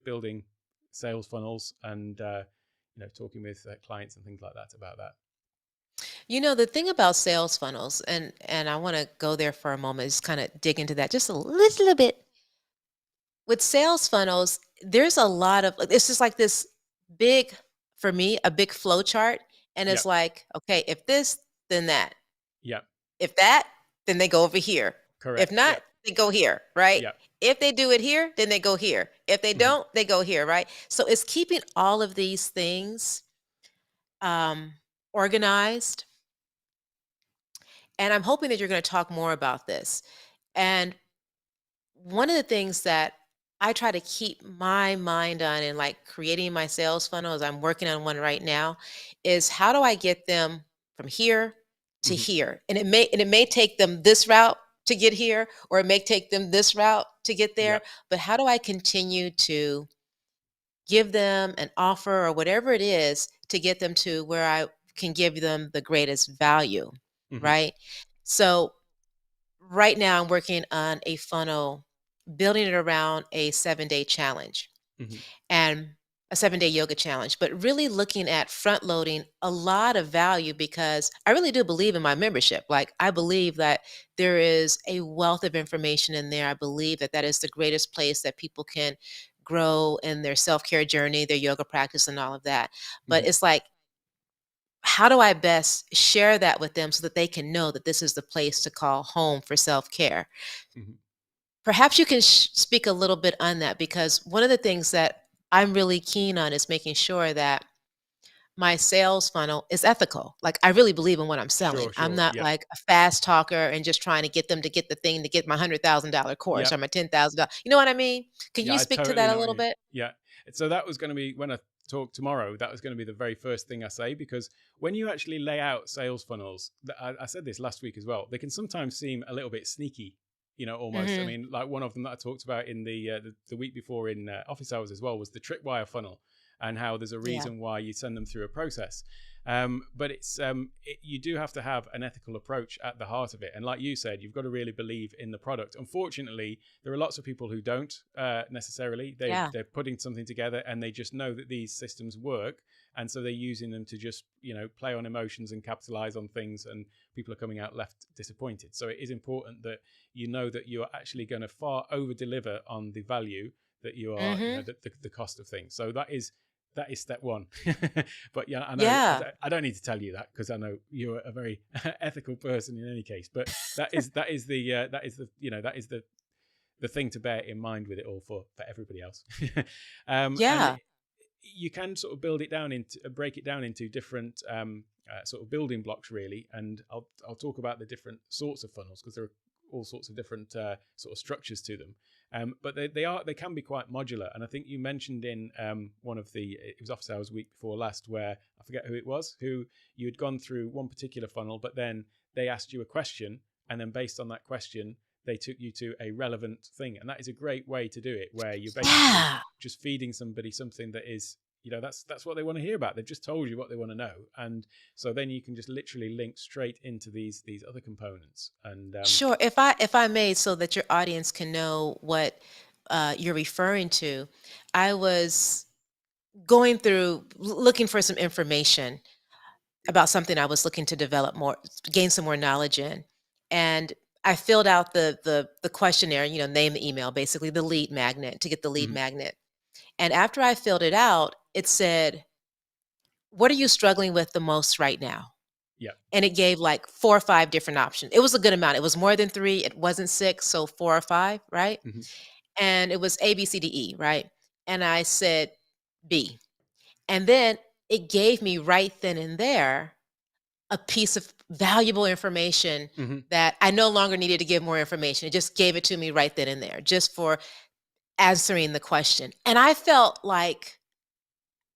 building sales funnels and talking with clients and things like that about that. The thing about sales funnels, and I want to go there for a moment, is kind of dig into that just a little bit. With sales funnels, there's a lot of it's just like this big, for me, a big flow chart. And Yeah, it's like, okay, if this, then that. yeah, If that, then they go over here. If correct. not, Yeah, they go here, right? yeah, If they do it here, then they go here. If they hmm don't, they go here, right? So it's keeping all of these things organized. And I'm hoping that you're going to talk more about this. And one of the things that I try to keep my mind on in like creating my sales funnel, as I'm working on one right now, is how do I get them from here to hmm here? And it may take them this route to get here, or it may take them this route to get yeah, there. But how do I continue to give them an offer or whatever it is to get them to where I can give them the greatest value, hmm right? So right now I'm working on a funnel, building it around a 7-day challenge Hmm. and a 7-day yoga challenge, but really looking at front loading a lot of value because I really do believe in my membership. Like, I believe that there is a wealth of information in there. I believe that that is the greatest place that people can grow in their self-care journey, their yoga practice, and all of that. But Hmm. it's like, how do I best share that with them so that they can know that this is the place to call home for self-care? Hmm. Perhaps you can speak a little bit on that because one of the things that I'm really keen on is making sure that my sales funnel is ethical. Like, I really believe in what I'm selling. Sure, I'm sure. not Yeah. like a fast talker and just trying to get them to get the thing to get my $100,000 course Yeah. or my $10,000. You know what I mean? Can Yeah, you I speak to totally that a know what little you. bit? Yeah. So that was going to be when I talk tomorrow. That was going to be the very first thing I say, because when you actually lay out sales funnels, I said this last week as well. They can sometimes seem a little bit sneaky, almost. I Mhm. mean, like one of them that I talked about in the week before in office hours as well was the tripwire funnel, and how there's a Yeah. reason why you send them through a process. But you do have to have an ethical approach at the heart of it, and like you said, you've got to really believe in the product. Unfortunately, there are lots of people who don't necessarily. Yeah. They're putting something together and they just know that these systems work, and so they're using them to just play on emotions and capitalize on things, and people are coming out left disappointed. So it is important that you know that you are actually going to far over deliver on the value that you are, Mhm. the cost of things. So that is step one. But yeah, I know Yeah. I don't need to tell you that, because I know you're a very ethical person in any case. But that is the thing to bear in mind with it all for everybody else. And Yeah. you can sort of break it down into different sort of building blocks, really. And I'll talk about the different sorts of funnels, because there are all sorts of different sort of structures to them. But they can be quite modular. And I think you mentioned in one of it was office hours week before last, where I forget who it was, who you had gone through one particular funnel, but then they asked you a question, and then based on that question, they took you to a relevant thing. And that is a great way to do it, where you're basically Yeah. just feeding somebody something that is, that's what they want to hear about. They've just told you what they want to know, and so then you can just literally link straight into these other components. And Sure. If I may, so that your audience can know what you're referring to, I was going through looking for some information about something I was looking to develop more, gain some more knowledge in, and I filled out the questionnaire. Name the email, basically the lead magnet to get the lead mhm, magnet. And after I filled it out, it said, "What are you struggling with the most right now?" yeah, And it gave like 4 or 5 different options. It was a good amount. It was more than 3, it wasn't 6, so 4 or 5, right? mhm, And it was A, B, C, D, E, right? And I said B. And then it gave me right then and there a piece of valuable information mhm, that I no longer needed to give more information. It just gave it to me right then and there, just for answering the question. And I felt like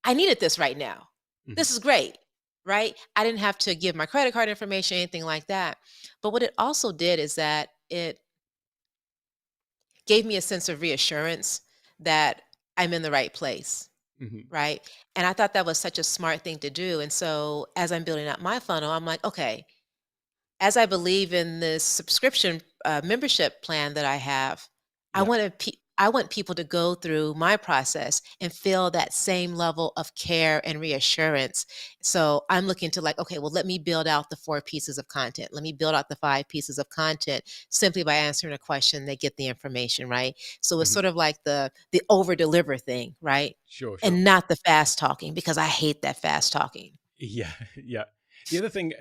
I needed this right now. mhm, This is great, right? I didn't have to give my credit card information, anything like that. But what it also did is that it gave me a sense of reassurance that I'm in the right place, mhm, right? And I thought that was such a smart thing to do. And so as I'm building out my funnel, I'm like, okay, as I believe in this subscription membership plan that I have, yeah, I want people to go through my process and feel that same level of care and reassurance. So I'm looking to like, okay, well, let me build out the 4 pieces of content. Let me build out the 5 pieces of content simply by answering a question. They get the information, right? So it's mhm, sort of like the over deliver thing, right? sure, sure. And not the fast talking because I hate that fast talking. Yeah, yeah. The other thing,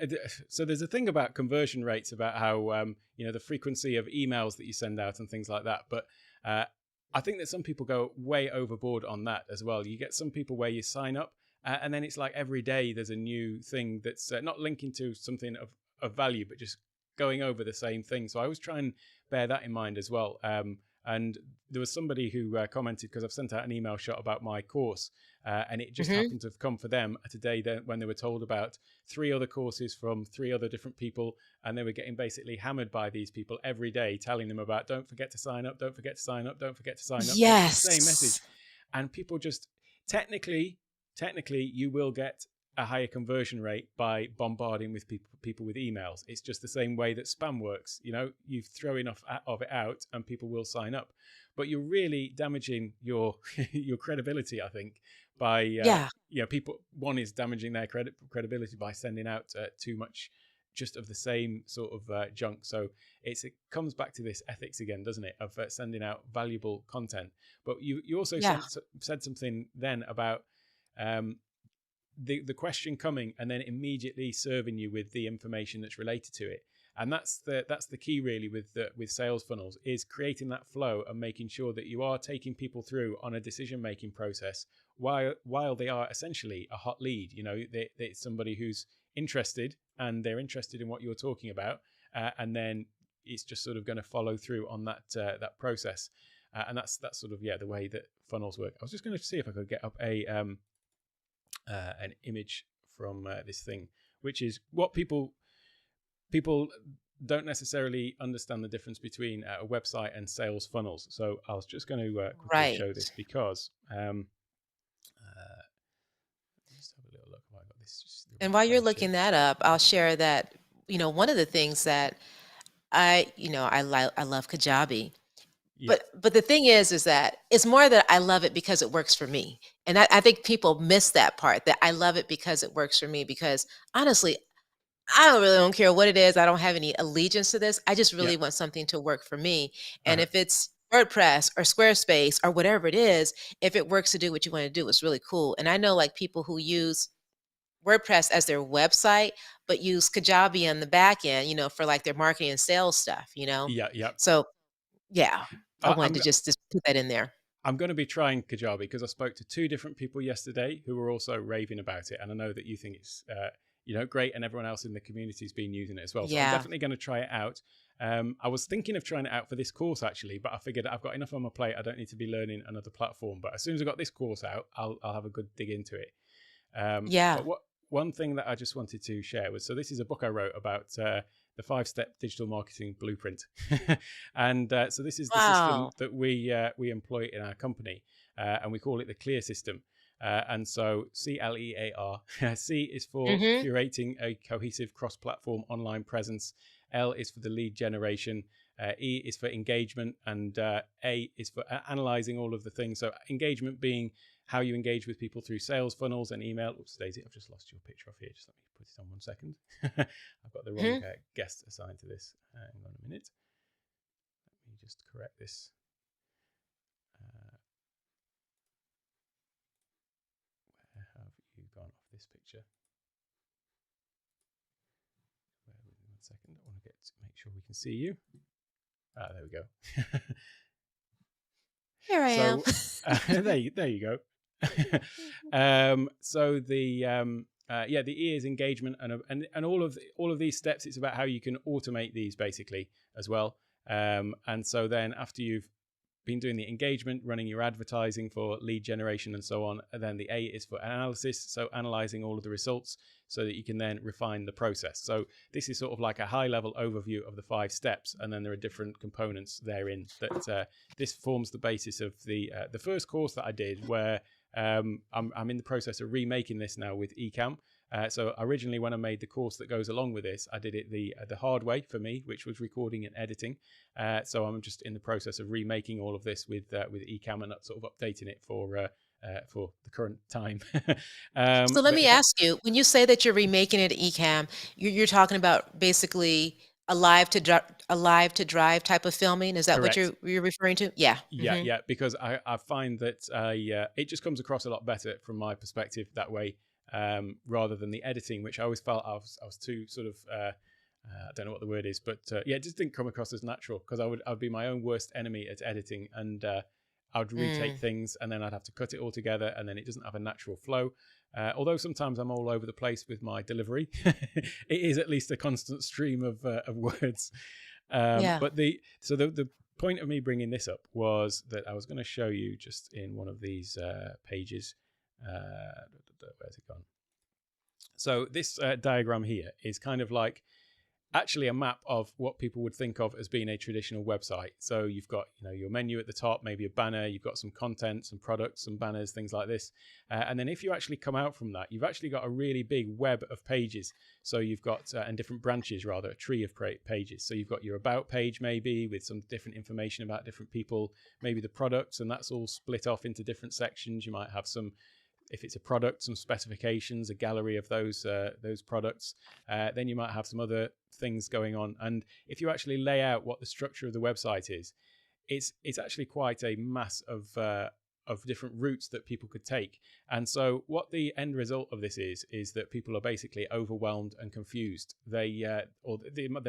so there's a thing about conversion rates, about how the frequency of emails that you send out and things like that. But uh, I think that some people go way overboard on that as well. You get some people where you sign up, and then it's like every day there's a new thing that's not linking to something of value, but just going over the same thing. So I always try and bear that in mind as well. And there was somebody who commented, because I've sent out an email shot about my course, and it just Hmm. happened to have come for them a day when they were told about 3 other courses from 3 other different people, and they were getting basically hammered by these people every day, telling them about, don't forget to sign up, don't forget to sign up, don't forget to sign up, and it's the same Yes. message. And people just technically, you will get a higher conversion rate by bombarding with people with emails. It's just the same way that spam works. You throw enough of it out and people will sign up, but you're really damaging your your credibility, I think, by Yeah. people. One is damaging their credibility by sending out too much just of the same sort of junk. So it comes back to this ethics again, doesn't it, of sending out valuable content. But you also Yeah. said something then about the question coming and then immediately serving you with the information that's related to it. And that's the key really with sales funnels, is creating that flow and making sure that you are taking people through on a decision making process while they are essentially a hot lead. It's somebody who's interested, and they're interested in what you're talking about, and then it's just sort of going to follow through on that process. And that's sort of the way that funnels work. I was just going to see if I could get up an image from this thing, which is what people don't necessarily understand the difference between a website and sales funnels. So I was just going to quickly show this because let's have a little look. Have I got this? And while you're looking that up, I'll share that, one of the things that I love Kajabi. Yeah. But the thing is that it's more that I love it because it works for me. And I think people miss that part, that I love it because it works for me, because honestly, I don't care what it is. I don't have any allegiance to this. I just really want something to work for me. And if it's WordPress or Squarespace or whatever it is, if it works to do what you want to do, it's really cool. And I know like people who use WordPress as their website, but use Kajabi on the back end, for like their marketing and sales stuff, Yeah. So yeah, I wanted I'm to just put that in there. I'm going to be trying Kajabi because I spoke to 2 different people yesterday who were also raving about it, and I know that you think it's great, and everyone else in the community has been using it as well. So I'm definitely going to try it out. I was thinking of trying it out for this course actually, but I figured I've got enough on my plate. I don't need to be learning another platform. But as soon as I got this course out, I'll have a good dig into it. But one thing that I just wanted to share was, so this is a book I wrote about the 5-step digital marketing blueprint. And so this is the system that we employ in our company, and we call it the CLEAR system. And so CLEAR, C is for curating a cohesive cross-platform online presence. L is for the lead generation. E is for engagement, and A is for analyzing all of the things. So engagement being how you engage with people through sales funnels and email. Oops, Daisy, I've just lost your picture off here. Just let me put it on 1 second. I've got the wrong guest assigned to this. Hang on a minute. Let me just correct this. Where have you gone off this picture? Wait 1 second. I want to make sure we can see you. There we go. Here I am. There you go. So the E is engagement, and all of these steps, it's about how you can automate these basically as well. And so then after you've been doing the engagement, running your advertising for lead generation and so on, and then the A is for analysis, so analyzing all of the results so that you can then refine the process. So this is sort of like a high level overview of the 5 steps, and then there are different components therein that this forms the basis of the first course that I did, where I'm in the process of remaking this now with Ecamm. So originally, when I made the course that goes along with this, I did it the hard way for me, which was recording and editing. So I'm just in the process of remaking all of this with Ecamm and sort of updating it for the current time. So let me ask you: when you say that you're remaking it Ecamm, you're talking about basically a live to drive type of filming? Is that Correct. what you're referring to? Yeah. Yeah. Because I find that it just comes across a lot better from my perspective that way. Rather than the editing, which I always felt I was too sort of I don't know what the word is, but it just didn't come across as natural, because I'd be my own worst enemy at editing, and I'd retake things and then I'd have to cut it all together, and then it doesn't have a natural flow. Although sometimes I'm all over the place with my delivery, it is at least a constant stream of words. But the point of me bringing this up was that I was going to show you just in one of these pages. Where's it gone? So this diagram here is kind of like actually a map of what people would think of as being a traditional website. So you've got, your menu at the top, maybe a banner, you've got some content, some products, some banners, things like this. And then if you actually come out from that, you've actually got a really big web of pages. So you've got, and different branches rather, a tree of pages. So you've got your about page maybe with some different information about different people, maybe the products, and that's all split off into different sections. You might have some, if it's a product, some specifications, a gallery of those products. Then you might have some other things going on. And if you actually lay out what the structure of the website is, it's actually quite a mass of different routes that people could take. And so what the end result of this is that people are basically overwhelmed and confused. They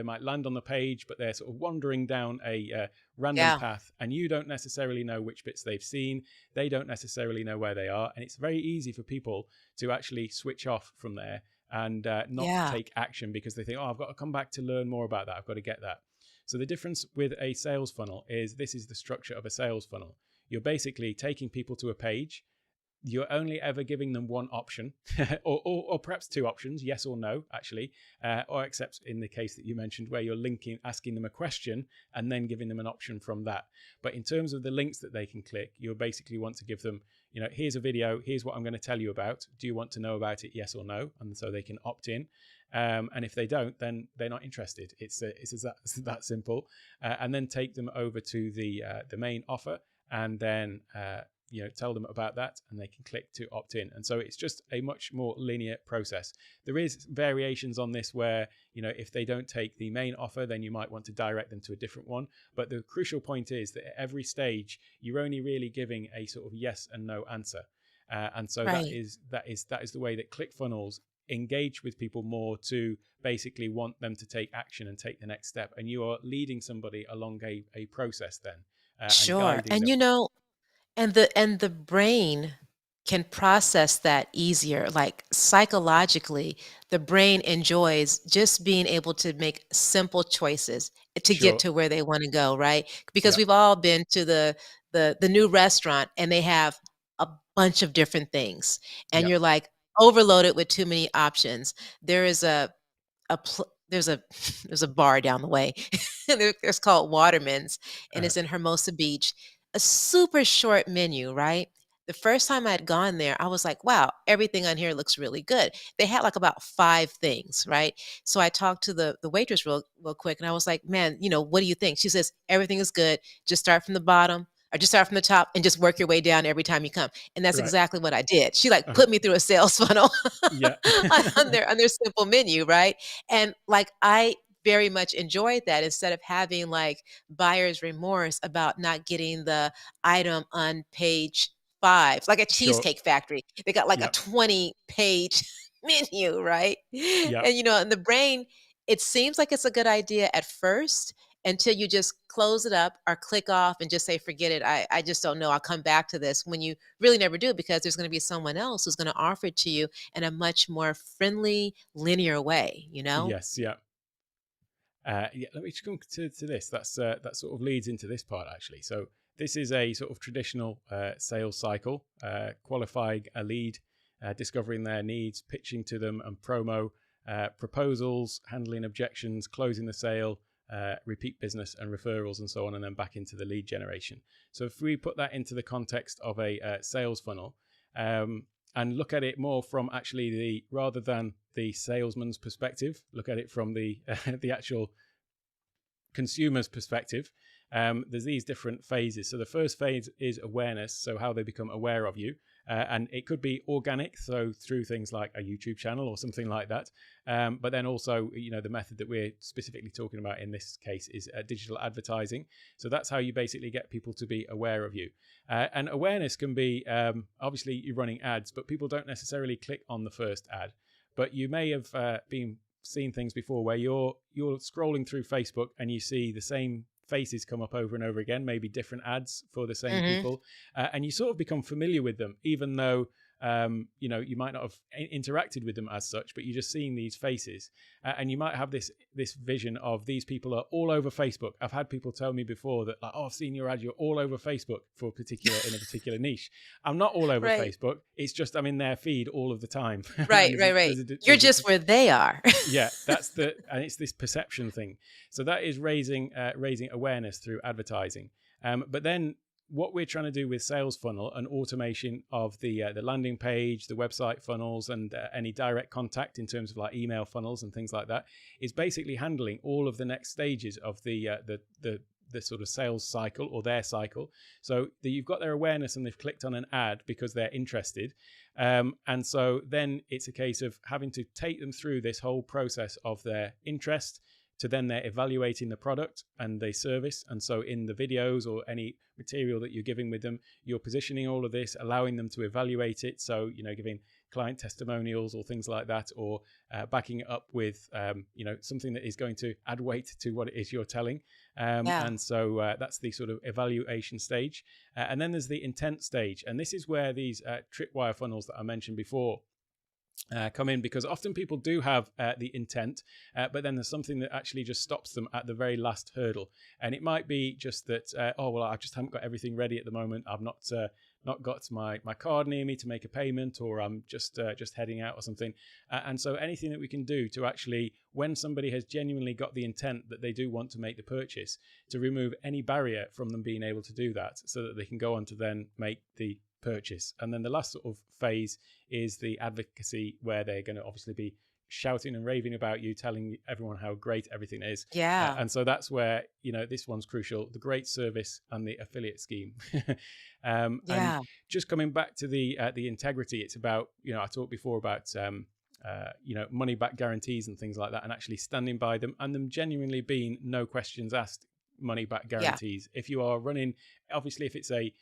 might land on the page, but they're sort of wandering down a random path, and you don't necessarily know which bits they've seen. They don't necessarily know where they are. And it's very easy for people to actually switch off from there and not take action because they think, oh, I've got to come back to learn more about that. I've got to get that. So the difference with a sales funnel is this is the structure of a sales funnel. You're basically taking people to a page. You're only ever giving them one option or perhaps two options, yes or no, actually, or except in the case that you mentioned where you're asking them a question and then giving them an option from that. But in terms of the links that they can click, you basically want to give them, here's a video, here's what I'm going to tell you about. Do you want to know about it, yes or no? And so they can opt in. And if they don't, then they're not interested. It's that simple. And then take them over to the main offer, and then tell them about that, and they can click to opt in. And so it's just a much more linear process. There is variations on this where if they don't take the main offer, then you might want to direct them to a different one. But the crucial point is that at every stage you're only really giving a sort of yes and no answer. And so that is the way that ClickFunnels engage with people more to basically want them to take action and take the next step. And you are leading somebody along a process then. Sure. And and the brain can process that easier. Like psychologically, the brain enjoys just being able to make simple choices to get to where they want to go, right? Because we've all been to the new restaurant and they have a bunch of different things, and you're like overloaded with too many options. There is there's a bar down the way. It's called Waterman's, and it's in Hermosa Beach. A super short menu, right? The first time I'd gone there, I was like, wow, everything on here looks really good. They had like about 5 things, right? So I talked to the waitress real quick, and I was like, man, what do you think? She says, everything is good. Just start from the bottom, or just start from the top and just work your way down every time you come. And that's exactly what I did. She put me through a sales funnel on their simple menu, right? And like I very much enjoyed that, instead of having like buyer's remorse about not getting the item on page 5, like a Cheesecake Factory. They got like a 20-page menu, right? And in the brain, it seems like it's a good idea at first, until you just close it up or click off and just say, forget it. I just don't know. I'll come back to this, when you really never do, because there's going to be someone else who's going to offer it to you in a much more friendly, linear way, Yes. Yeah. Let me just come to this. That sort of leads into this part, actually. So this is a sort of traditional sales cycle: qualifying a lead, discovering their needs, pitching to them and promo, proposals, handling objections, closing the sale, repeat business and referrals, and so on, and then back into the lead generation. So if we put that into the context of a sales funnel, and look at it more from actually rather than the salesman's perspective, look at it from the actual consumer's perspective. There's these different phases. So the first phase is awareness, so how they become aware of you. And it could be organic, so through things like a YouTube channel or something like that. But then also, the method that we're specifically talking about in this case is digital advertising. So that's how you basically get people to be aware of you. And awareness can be, obviously you're running ads, but people don't necessarily click on the first ad. But you may have seen things before where you're scrolling through Facebook and you see the same faces come up over and over again, maybe different ads for the same people, and you sort of become familiar with them, even though you might not have interacted with them as such, but you're just seeing these faces, and you might have this vision of these people are all over Facebook. I've had people tell me before that, like, oh, I've seen your ad, you're all over Facebook in a particular niche. I'm not all over Right. Facebook. It's just I'm in their feed all of the time. Right, right, right. You're just where they are. Yeah, and it's this perception thing. So that is raising awareness through advertising. But then what we're trying to do with Sales Funnel and automation of the landing page, the website funnels, and any direct contact in terms of like email funnels and things like that, is basically handling all of the next stages of the sort of sales cycle or their cycle. So that you've got their awareness and they've clicked on an ad because they're interested. And so then it's a case of having to take them through this whole process of their interest to then they're evaluating the product and the service. And so in the videos or any material that you're giving with them, you're positioning all of this, allowing them to evaluate it. So, giving client testimonials or things like that, or backing it up with, something that is going to add weight to what it is you're telling. Yeah. And so that's the sort of evaluation stage. And then there's the intent stage. And this is where these tripwire funnels that I mentioned before come in, because often people do have the intent, but then there's something that actually just stops them at the very last hurdle. And it might be just that, I just haven't got everything ready at the moment. I've not got my card near me to make a payment, or I'm just heading out or something. And so anything that we can do to actually, when somebody has genuinely got the intent that they do want to make the purchase, to remove any barrier from them being able to do that, so that they can go on to then make the purchase. And then the last sort of phase is the advocacy, where they're going to obviously be shouting and raving about you, telling everyone how great everything is. Yeah. And so that's where, this one's crucial, the great service and the affiliate scheme. And just coming back to the integrity, it's about, I talked before about, money back guarantees and things like that, and actually standing by them, and them genuinely being no questions asked money back guarantees. If you are running, obviously if it's a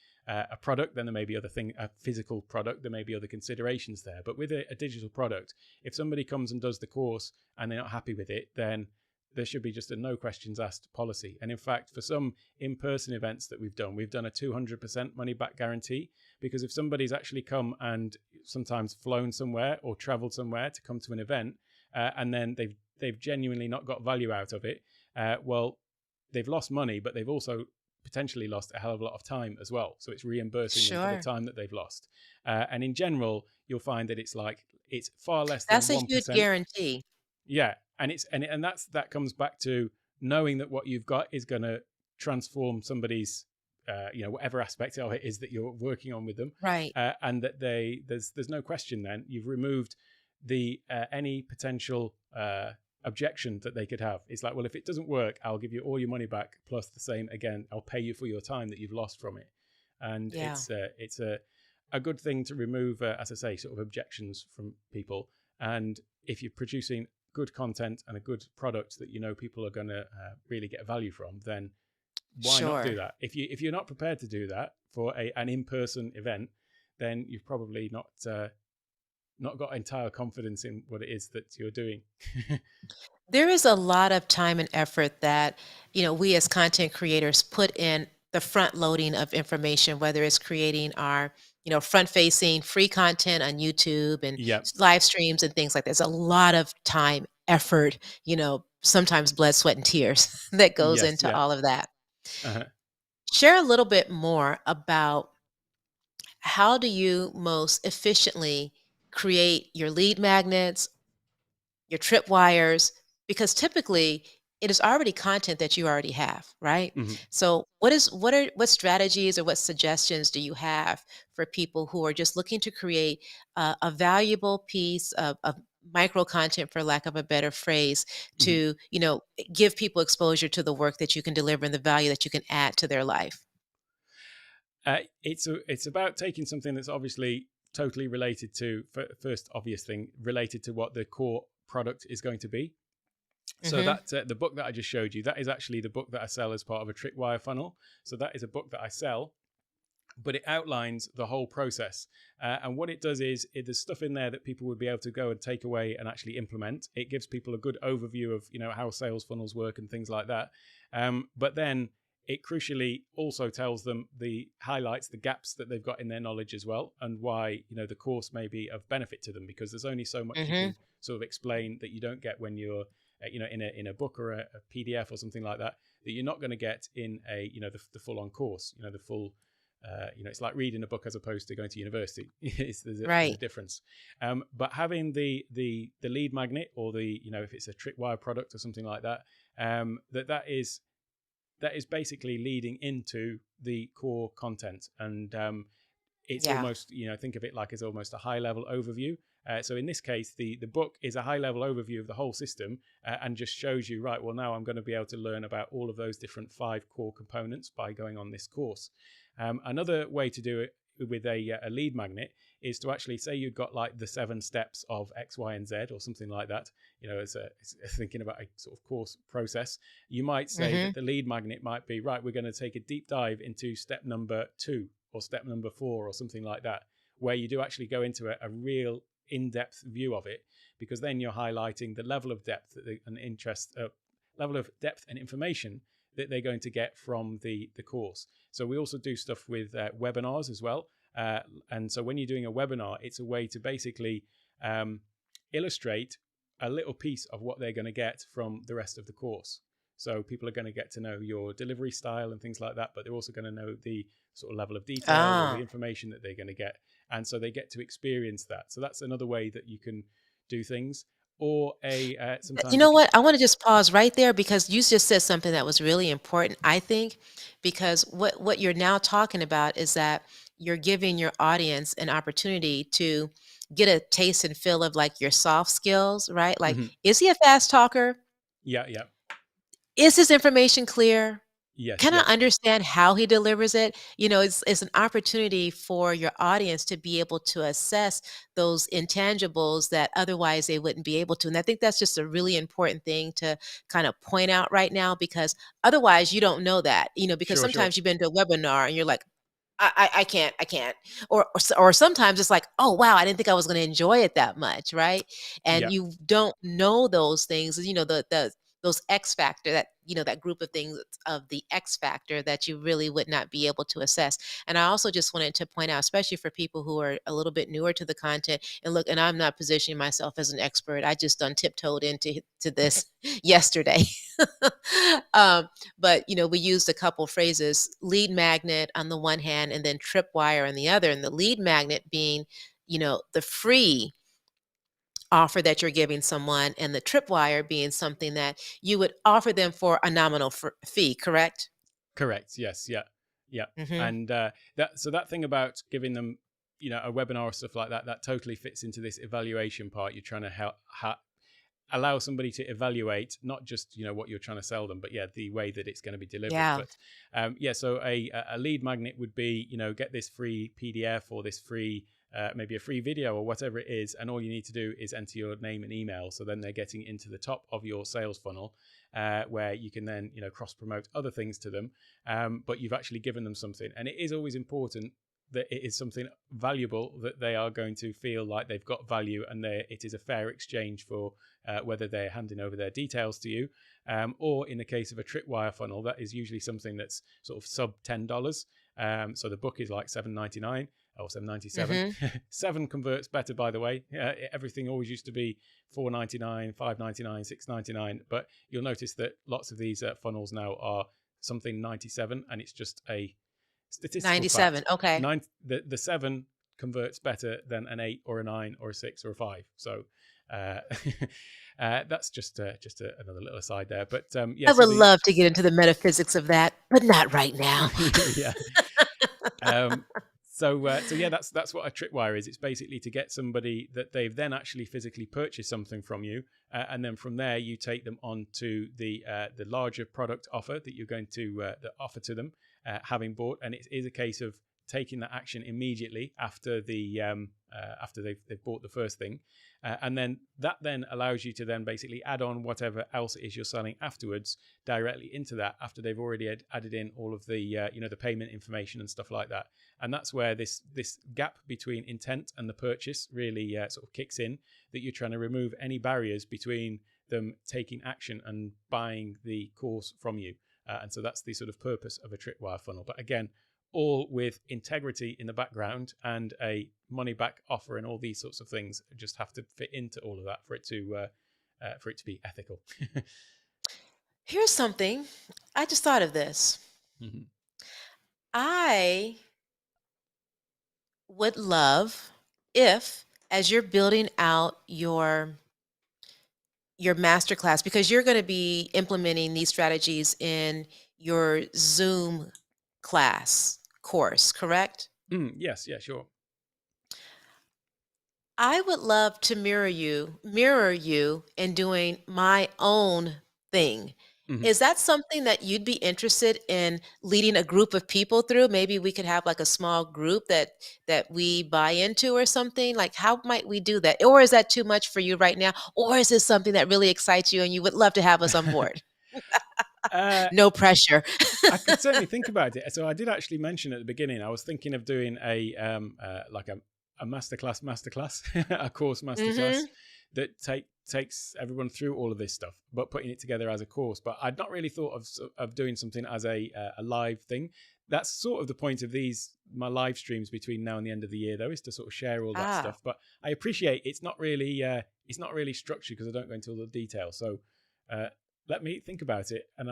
product, then there may be a physical product, there may be other considerations there. But with a digital product, if somebody comes and does the course and they're not happy with it, then there should be just a no questions asked policy. And in fact, for some in-person events that we've done a 200% money back guarantee, because if somebody's actually come and sometimes flown somewhere or traveled somewhere to come to an event, and then they've genuinely not got value out of it, well, they've lost money, but they've also potentially lost a hell of a lot of time as well. So it's reimbursing them for the time that they've lost. And in general, you'll find that it's far less than 1%. That's a huge guarantee. Yeah. And that comes back to knowing that what you've got is going to transform somebody's, whatever aspect of it is that you're working on with them. Right. And that there's no question then you've removed the any potential objection that they could have. It's like, well, if it doesn't work, I'll give you all your money back plus the same again. I'll pay you for your time that you've lost from it. And it's a good thing to remove, as I say, sort of objections from people. And if you're producing good content and a good product that people are going to really get value from, then why not do that? If you're not prepared to do that for an in-person event, then you've probably not got entire confidence in what it is that you're doing. There is a lot of time and effort that, we as content creators put in the front loading of information, whether it's creating our, front facing free content on YouTube and live streams and things like that. There's a lot of time, effort, sometimes blood, sweat, and tears that goes into all of that. Uh-huh. Share a little bit more about how do you most efficiently create your lead magnets, your tripwires, because typically it is already content that you already have, right? Mm-hmm. So what strategies or what suggestions do you have for people who are just looking to create a valuable piece of micro content, for lack of a better phrase, to, give people exposure to the work that you can deliver and the value that you can add to their life? It's about taking something that's obviously totally related to, first obvious thing, related to what the core product is going to be. So that the book that I just showed you, that is actually the book that I sell as part of a tripwire funnel. So that is a book that I sell, but it outlines the whole process. And what it does is there's stuff in there that people would be able to go and take away and actually implement. It gives people a good overview of, how sales funnels work and things like that. But then it crucially also tells them highlights the gaps that they've got in their knowledge as well, and why the course may be of benefit to them, because there's only so much you Mm-hmm. can sort of explain that you don't get when you're in a book or a PDF or something like that you're not going to get in a the full-on course, the full it's like reading a book as opposed to going to university. There's a Right. difference. But having the lead magnet, or if it's a tripwire product or something like that, that is basically leading into the core content. And it's Yeah. almost, think of it like as almost a high level overview. So in this case, the book is a high level overview of the whole system, and just shows you, right, well, now I'm going to be able to learn about all of those different 5 core components by going on this course. Another way to do it with a lead magnet is to actually say you've got like the 7 steps of X, Y, and Z, or something like that. As thinking about a sort of course process, you might say Mm-hmm. that the lead magnet might be, right, we're going to take a deep dive into step number 2 or step number 4 or something like that, where you do actually go into a real in-depth view of it, because then you're highlighting the level of depth and interest, level of depth and information that they're going to get from the course. So we also do stuff with webinars as well. And so when you're doing a webinar, it's a way to basically illustrate a little piece of what they're going to get from the rest of the course. So people are going to get to know your delivery style and things like that, but they're also going to know the sort of level of detail or the Ah. information that they're going to get. And so they get to experience that. So that's another way that you can do things. Or You sometimes know if you, what? I want to just pause right there, because you just said something that was really important, I think, because what you're now talking about is that you're giving your audience an opportunity to get a taste and feel of like your soft skills, right? Like, Mhm. is he a fast talker? Yeah, Is his information clear? yes, Can I yeah, understand how he delivers it? It's an opportunity for your audience to be able to assess those intangibles that otherwise they wouldn't be able to. And I think that's just a really important thing to kind of point out right now, because otherwise you don't know that, because sure, sometimes you've been to a webinar and you're like, I can't. Or sometimes it's like, oh wow, I didn't think I was going to enjoy it that much, right? And yeah, you don't know those things, the those X factor, that group of things of the X factor that you really would not be able to assess. And I also just wanted to point out, especially for people who are a little bit newer to the content, and look, and I'm not positioning myself as an expert. I just done tiptoed into this yesterday. But we used a couple phrases: lead magnet on the one hand, and then tripwire on the other. And the lead magnet being, the free offer that you're giving someone, and the tripwire being something that you would offer them for a nominal fee, correct? correct, yes, yeah, yeah. Hmm. And that thing about giving them, a webinar or stuff like that, that totally fits into this evaluation part. You're trying to help allow somebody to evaluate not just what you're trying to sell them, but the way that it's going to be delivered. Yeah. But so a lead magnet would be, get this free PDF or this free maybe a free video or whatever it is, and all you need to do is enter your name and email. So then they're getting into the top of your sales funnel, where you can then cross promote other things to them, but you've actually given them something. And it is always important that it is something valuable, that they are going to feel like they've got value, and it is a fair exchange for whether they're handing over their details to you, or in the case of a tripwire funnel, that is usually something that's sort of sub $10. So the book is like $7.99 or $7.97. Hmm. 7 converts better, by the way. Everything always used to be $4.99, $5.99, $6.99, but you'll notice that lots of these funnels now are something 97, and it's just a statistical fact. 97. Okay. The 7 converts better than an 8 or a 9 or a 6 or a 5. So uh, that's just another little aside there. But I so would love to get into the metaphysics of that, but not right now. yeah. Um, so yeah, that's what a tripwire is. It's basically to get somebody that they've then actually physically purchased something from you, and then from there you take them on to the larger product offer that you're going to offer to them, having bought. And it is a case of taking that action immediately after after they've bought the first thing, and then that then allows you to then basically add on whatever else it is you're selling afterwards directly into that, after they've already added in all of the the payment information and stuff like that. And that's where this gap between intent and the purchase really sort of kicks in, that you're trying to remove any barriers between them taking action and buying the course from you. And so that's the sort of purpose of a tripwire funnel. But again, all with integrity in the background and a money back offer and all these sorts of things just have to fit into all of that for it to be ethical. Here's something. I just thought of this. Mhm. I would love if, as you're building out your masterclass, because you're going to be implementing these strategies in your Zoom class course, correct? Yes, yeah, sure. I would love to mirror you in doing my own thing. Mhm. Is that something that you'd be interested in leading a group of people through? Maybe we could have like a small group that we buy into or something. Like how might we do that? Or is that too much for you right now? Or is this something that really excites you and you would love to have us on board? uh, No pressure. I could certainly think about it. So I did actually mention at the beginning, I was thinking of doing like a masterclass, a course masterclass Mhm. that takes everyone through all of this stuff, but putting it together as a course. But I'd not really thought of doing something as a live thing. That's sort of the point of my live streams between now and the end of the year, though, is to sort of share all that Ah, stuff. But I appreciate it's not really structured because I don't go into all the details. So uh, let me think about it, and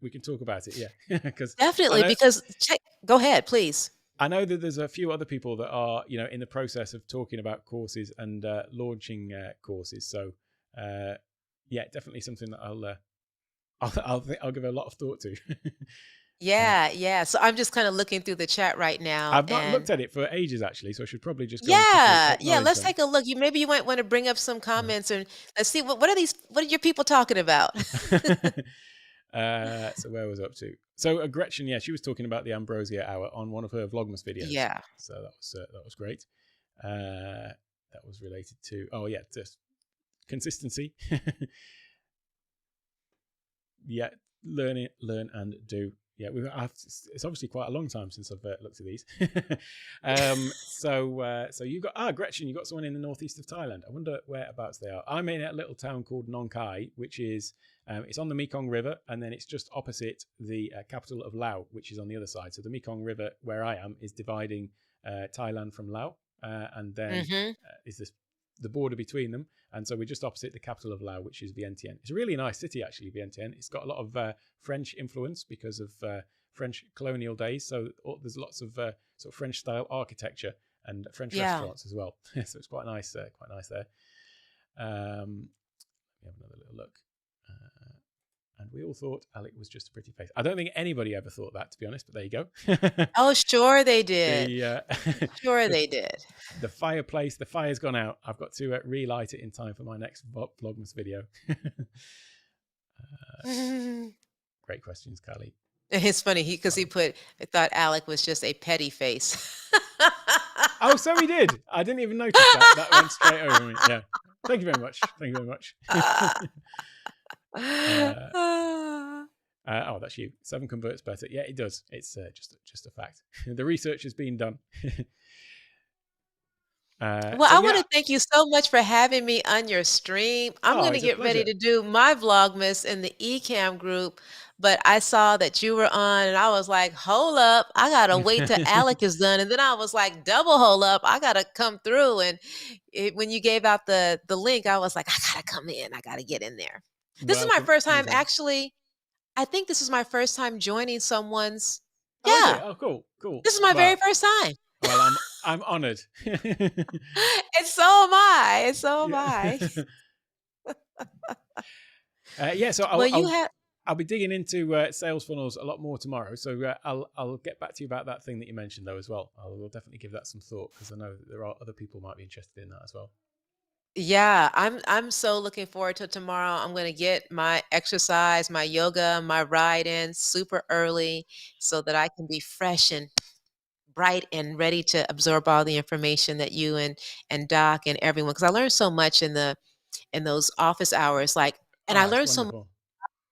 we can talk about it. Yeah, because I definitely, know because check go ahead, please. I know that there's a few other people that are, in the process of talking about courses and launching courses. So, yeah, definitely something that I'll give a lot of thought to. uh, Yeah, yeah. So I'm just kind of looking through the chat right now I've not and looked at it for ages actually, so I should probably just go and quickly yeah, yeah, acknowledge let's them. take a look. You might want to bring up some comments and let's see what are your people talking about? So where was I up to? So Gretchen, yeah, she was talking about the Ambrosia Hour on one of her Vlogmas videos. Yeah. So that was great. That was related to just consistency. Yeah, learn and do. Yeah, it's obviously quite a long time since I've looked at these. So you got Gretchen, you got someone in the northeast of Thailand. I wonder whereabouts they are. I'm in a little town called Nong Khai, which is it's on the Mekong River, and then it's just opposite the capital of Laos, which is on the other side. So the Mekong River, where I am, is dividing Thailand from Laos, and then Mhm. is the border between them. And so we're just opposite the capital of Laos, which is Vientiane. It's a really nice city, actually, Vientiane. It's got a lot of French influence because of French colonial days. So there's lots of sort of French style architecture and French Yeah. restaurants as well. So it's quite nice there. Let me have another little look. And we all thought Alec was just a pretty face. I don't think anybody ever thought that, to be honest, but there you go. Oh, sure they did. the Sure the they did. the fireplace, the fire's gone out. I've got to relight it in time for my next Vlogmas video. Great questions, Carly. It's funny because Oh. I thought Alec was just a petty face. Oh, so he did. I didn't even notice that. That went straight over me. Yeah. Thank you very much. Thank you very much. Oh, that's you. 7 converts better. Yeah, it does. It's just a fact. The research has been done. Well, So I want yeah. to thank you so much for having me on your stream. I'm Oh, going to it's a get ready pleasure. to do my Vlogmas in the Ecamm group, but I saw that you were on and I was like, hold up, I got to wait till Alec is done. And then I was like, double hold up, I got to come through. And when you gave out the link, I was like, I got to come in. I got to get in there. This is my Welcome. first time, Anytime. actually. I think this is my first time joining someone's. Oh, is it? Yeah, Oh, cool. this is my very Well, first time. I'm honored. And so am I. And so am Yeah. I. Yeah. So Well, you have. I'll be digging into sales funnels a lot more tomorrow. So I'll get back to you about that thing that you mentioned though as well. I'll definitely give that some thought because I know that there are other people who might be interested in that as well. Yeah, I'm so looking forward to tomorrow. I'm going to get my exercise, my yoga, my ride in super early so that I can be fresh and bright and ready to absorb all the information that you and Doc and everyone, because I learned so much in those office hours, like, and I Oh, it's learned so much wonderful.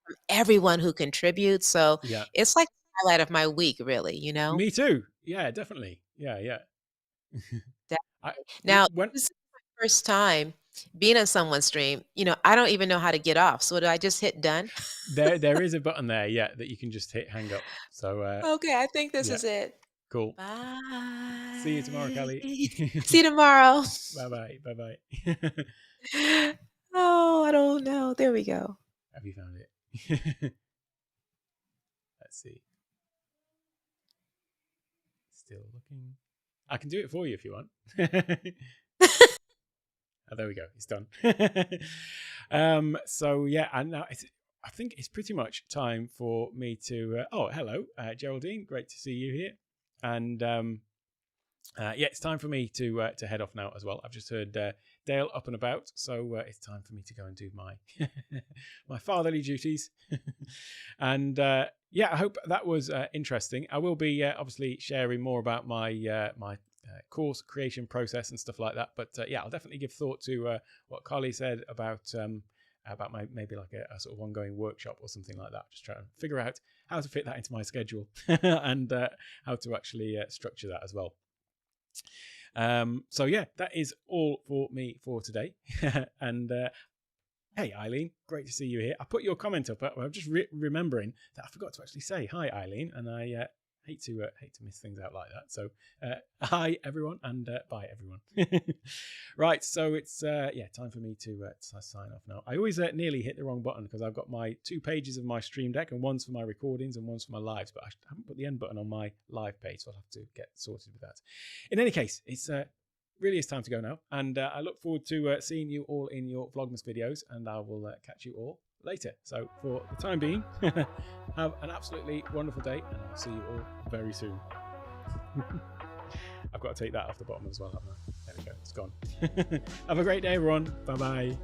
from everyone who contributes. So Yeah. it's like the highlight of my week, really, you know? Me too. Yeah, definitely. Yeah. That- I Now, when this is my first time. being on someone's stream, I don't even know how to get off. So do I just hit done? There is a button there, yeah, that you can just hit hang up. So Okay, I think this yeah, is it. cool. See you tomorrow, Bye. Kelly. See you tomorrow. Bye bye. Bye bye. Oh, I don't know. There we go. Have you found it? Let's see. Still looking. I can do it for you if you want. Oh, there we go. It's done. So yeah, and now I think it's pretty much time for me to. Oh, hello, Geraldine. Great to see you here. And yeah, it's time for me to head off now as well. I've just heard Dale up and about, so it's time for me to go and do my my fatherly duties. And yeah, I hope that was interesting. I will be obviously sharing more about my my course creation process and stuff like that. But yeah, I'll definitely give thought to what Carly said about my maybe like a sort of ongoing workshop or something like that. Just trying to figure out how to fit that into my schedule and how to actually structure that as well. So yeah, that is all for me for today. And hey Eileen, great to see you here. I put your comment up. I'm just remembering that I forgot to actually say hi Eileen, and I hate to miss things out like that. So hi everyone, and bye everyone. Right, so it's yeah, time for me to sign off now. I always nearly hit the wrong button because I've got my 2 pages of my stream deck, and one's for my recordings and one's for my lives, but I haven't put the end button on my live page, so I'll have to get sorted with that. In any case, it's really is time to go now, and I look forward to seeing you all in your Vlogmas videos, and I will catch you all later. So for the time being, have an absolutely wonderful day, and I'll see you all very soon. I've got to take that off the bottom as well, haven't I? There we go, it's gone. Have a great day everyone. Bye bye.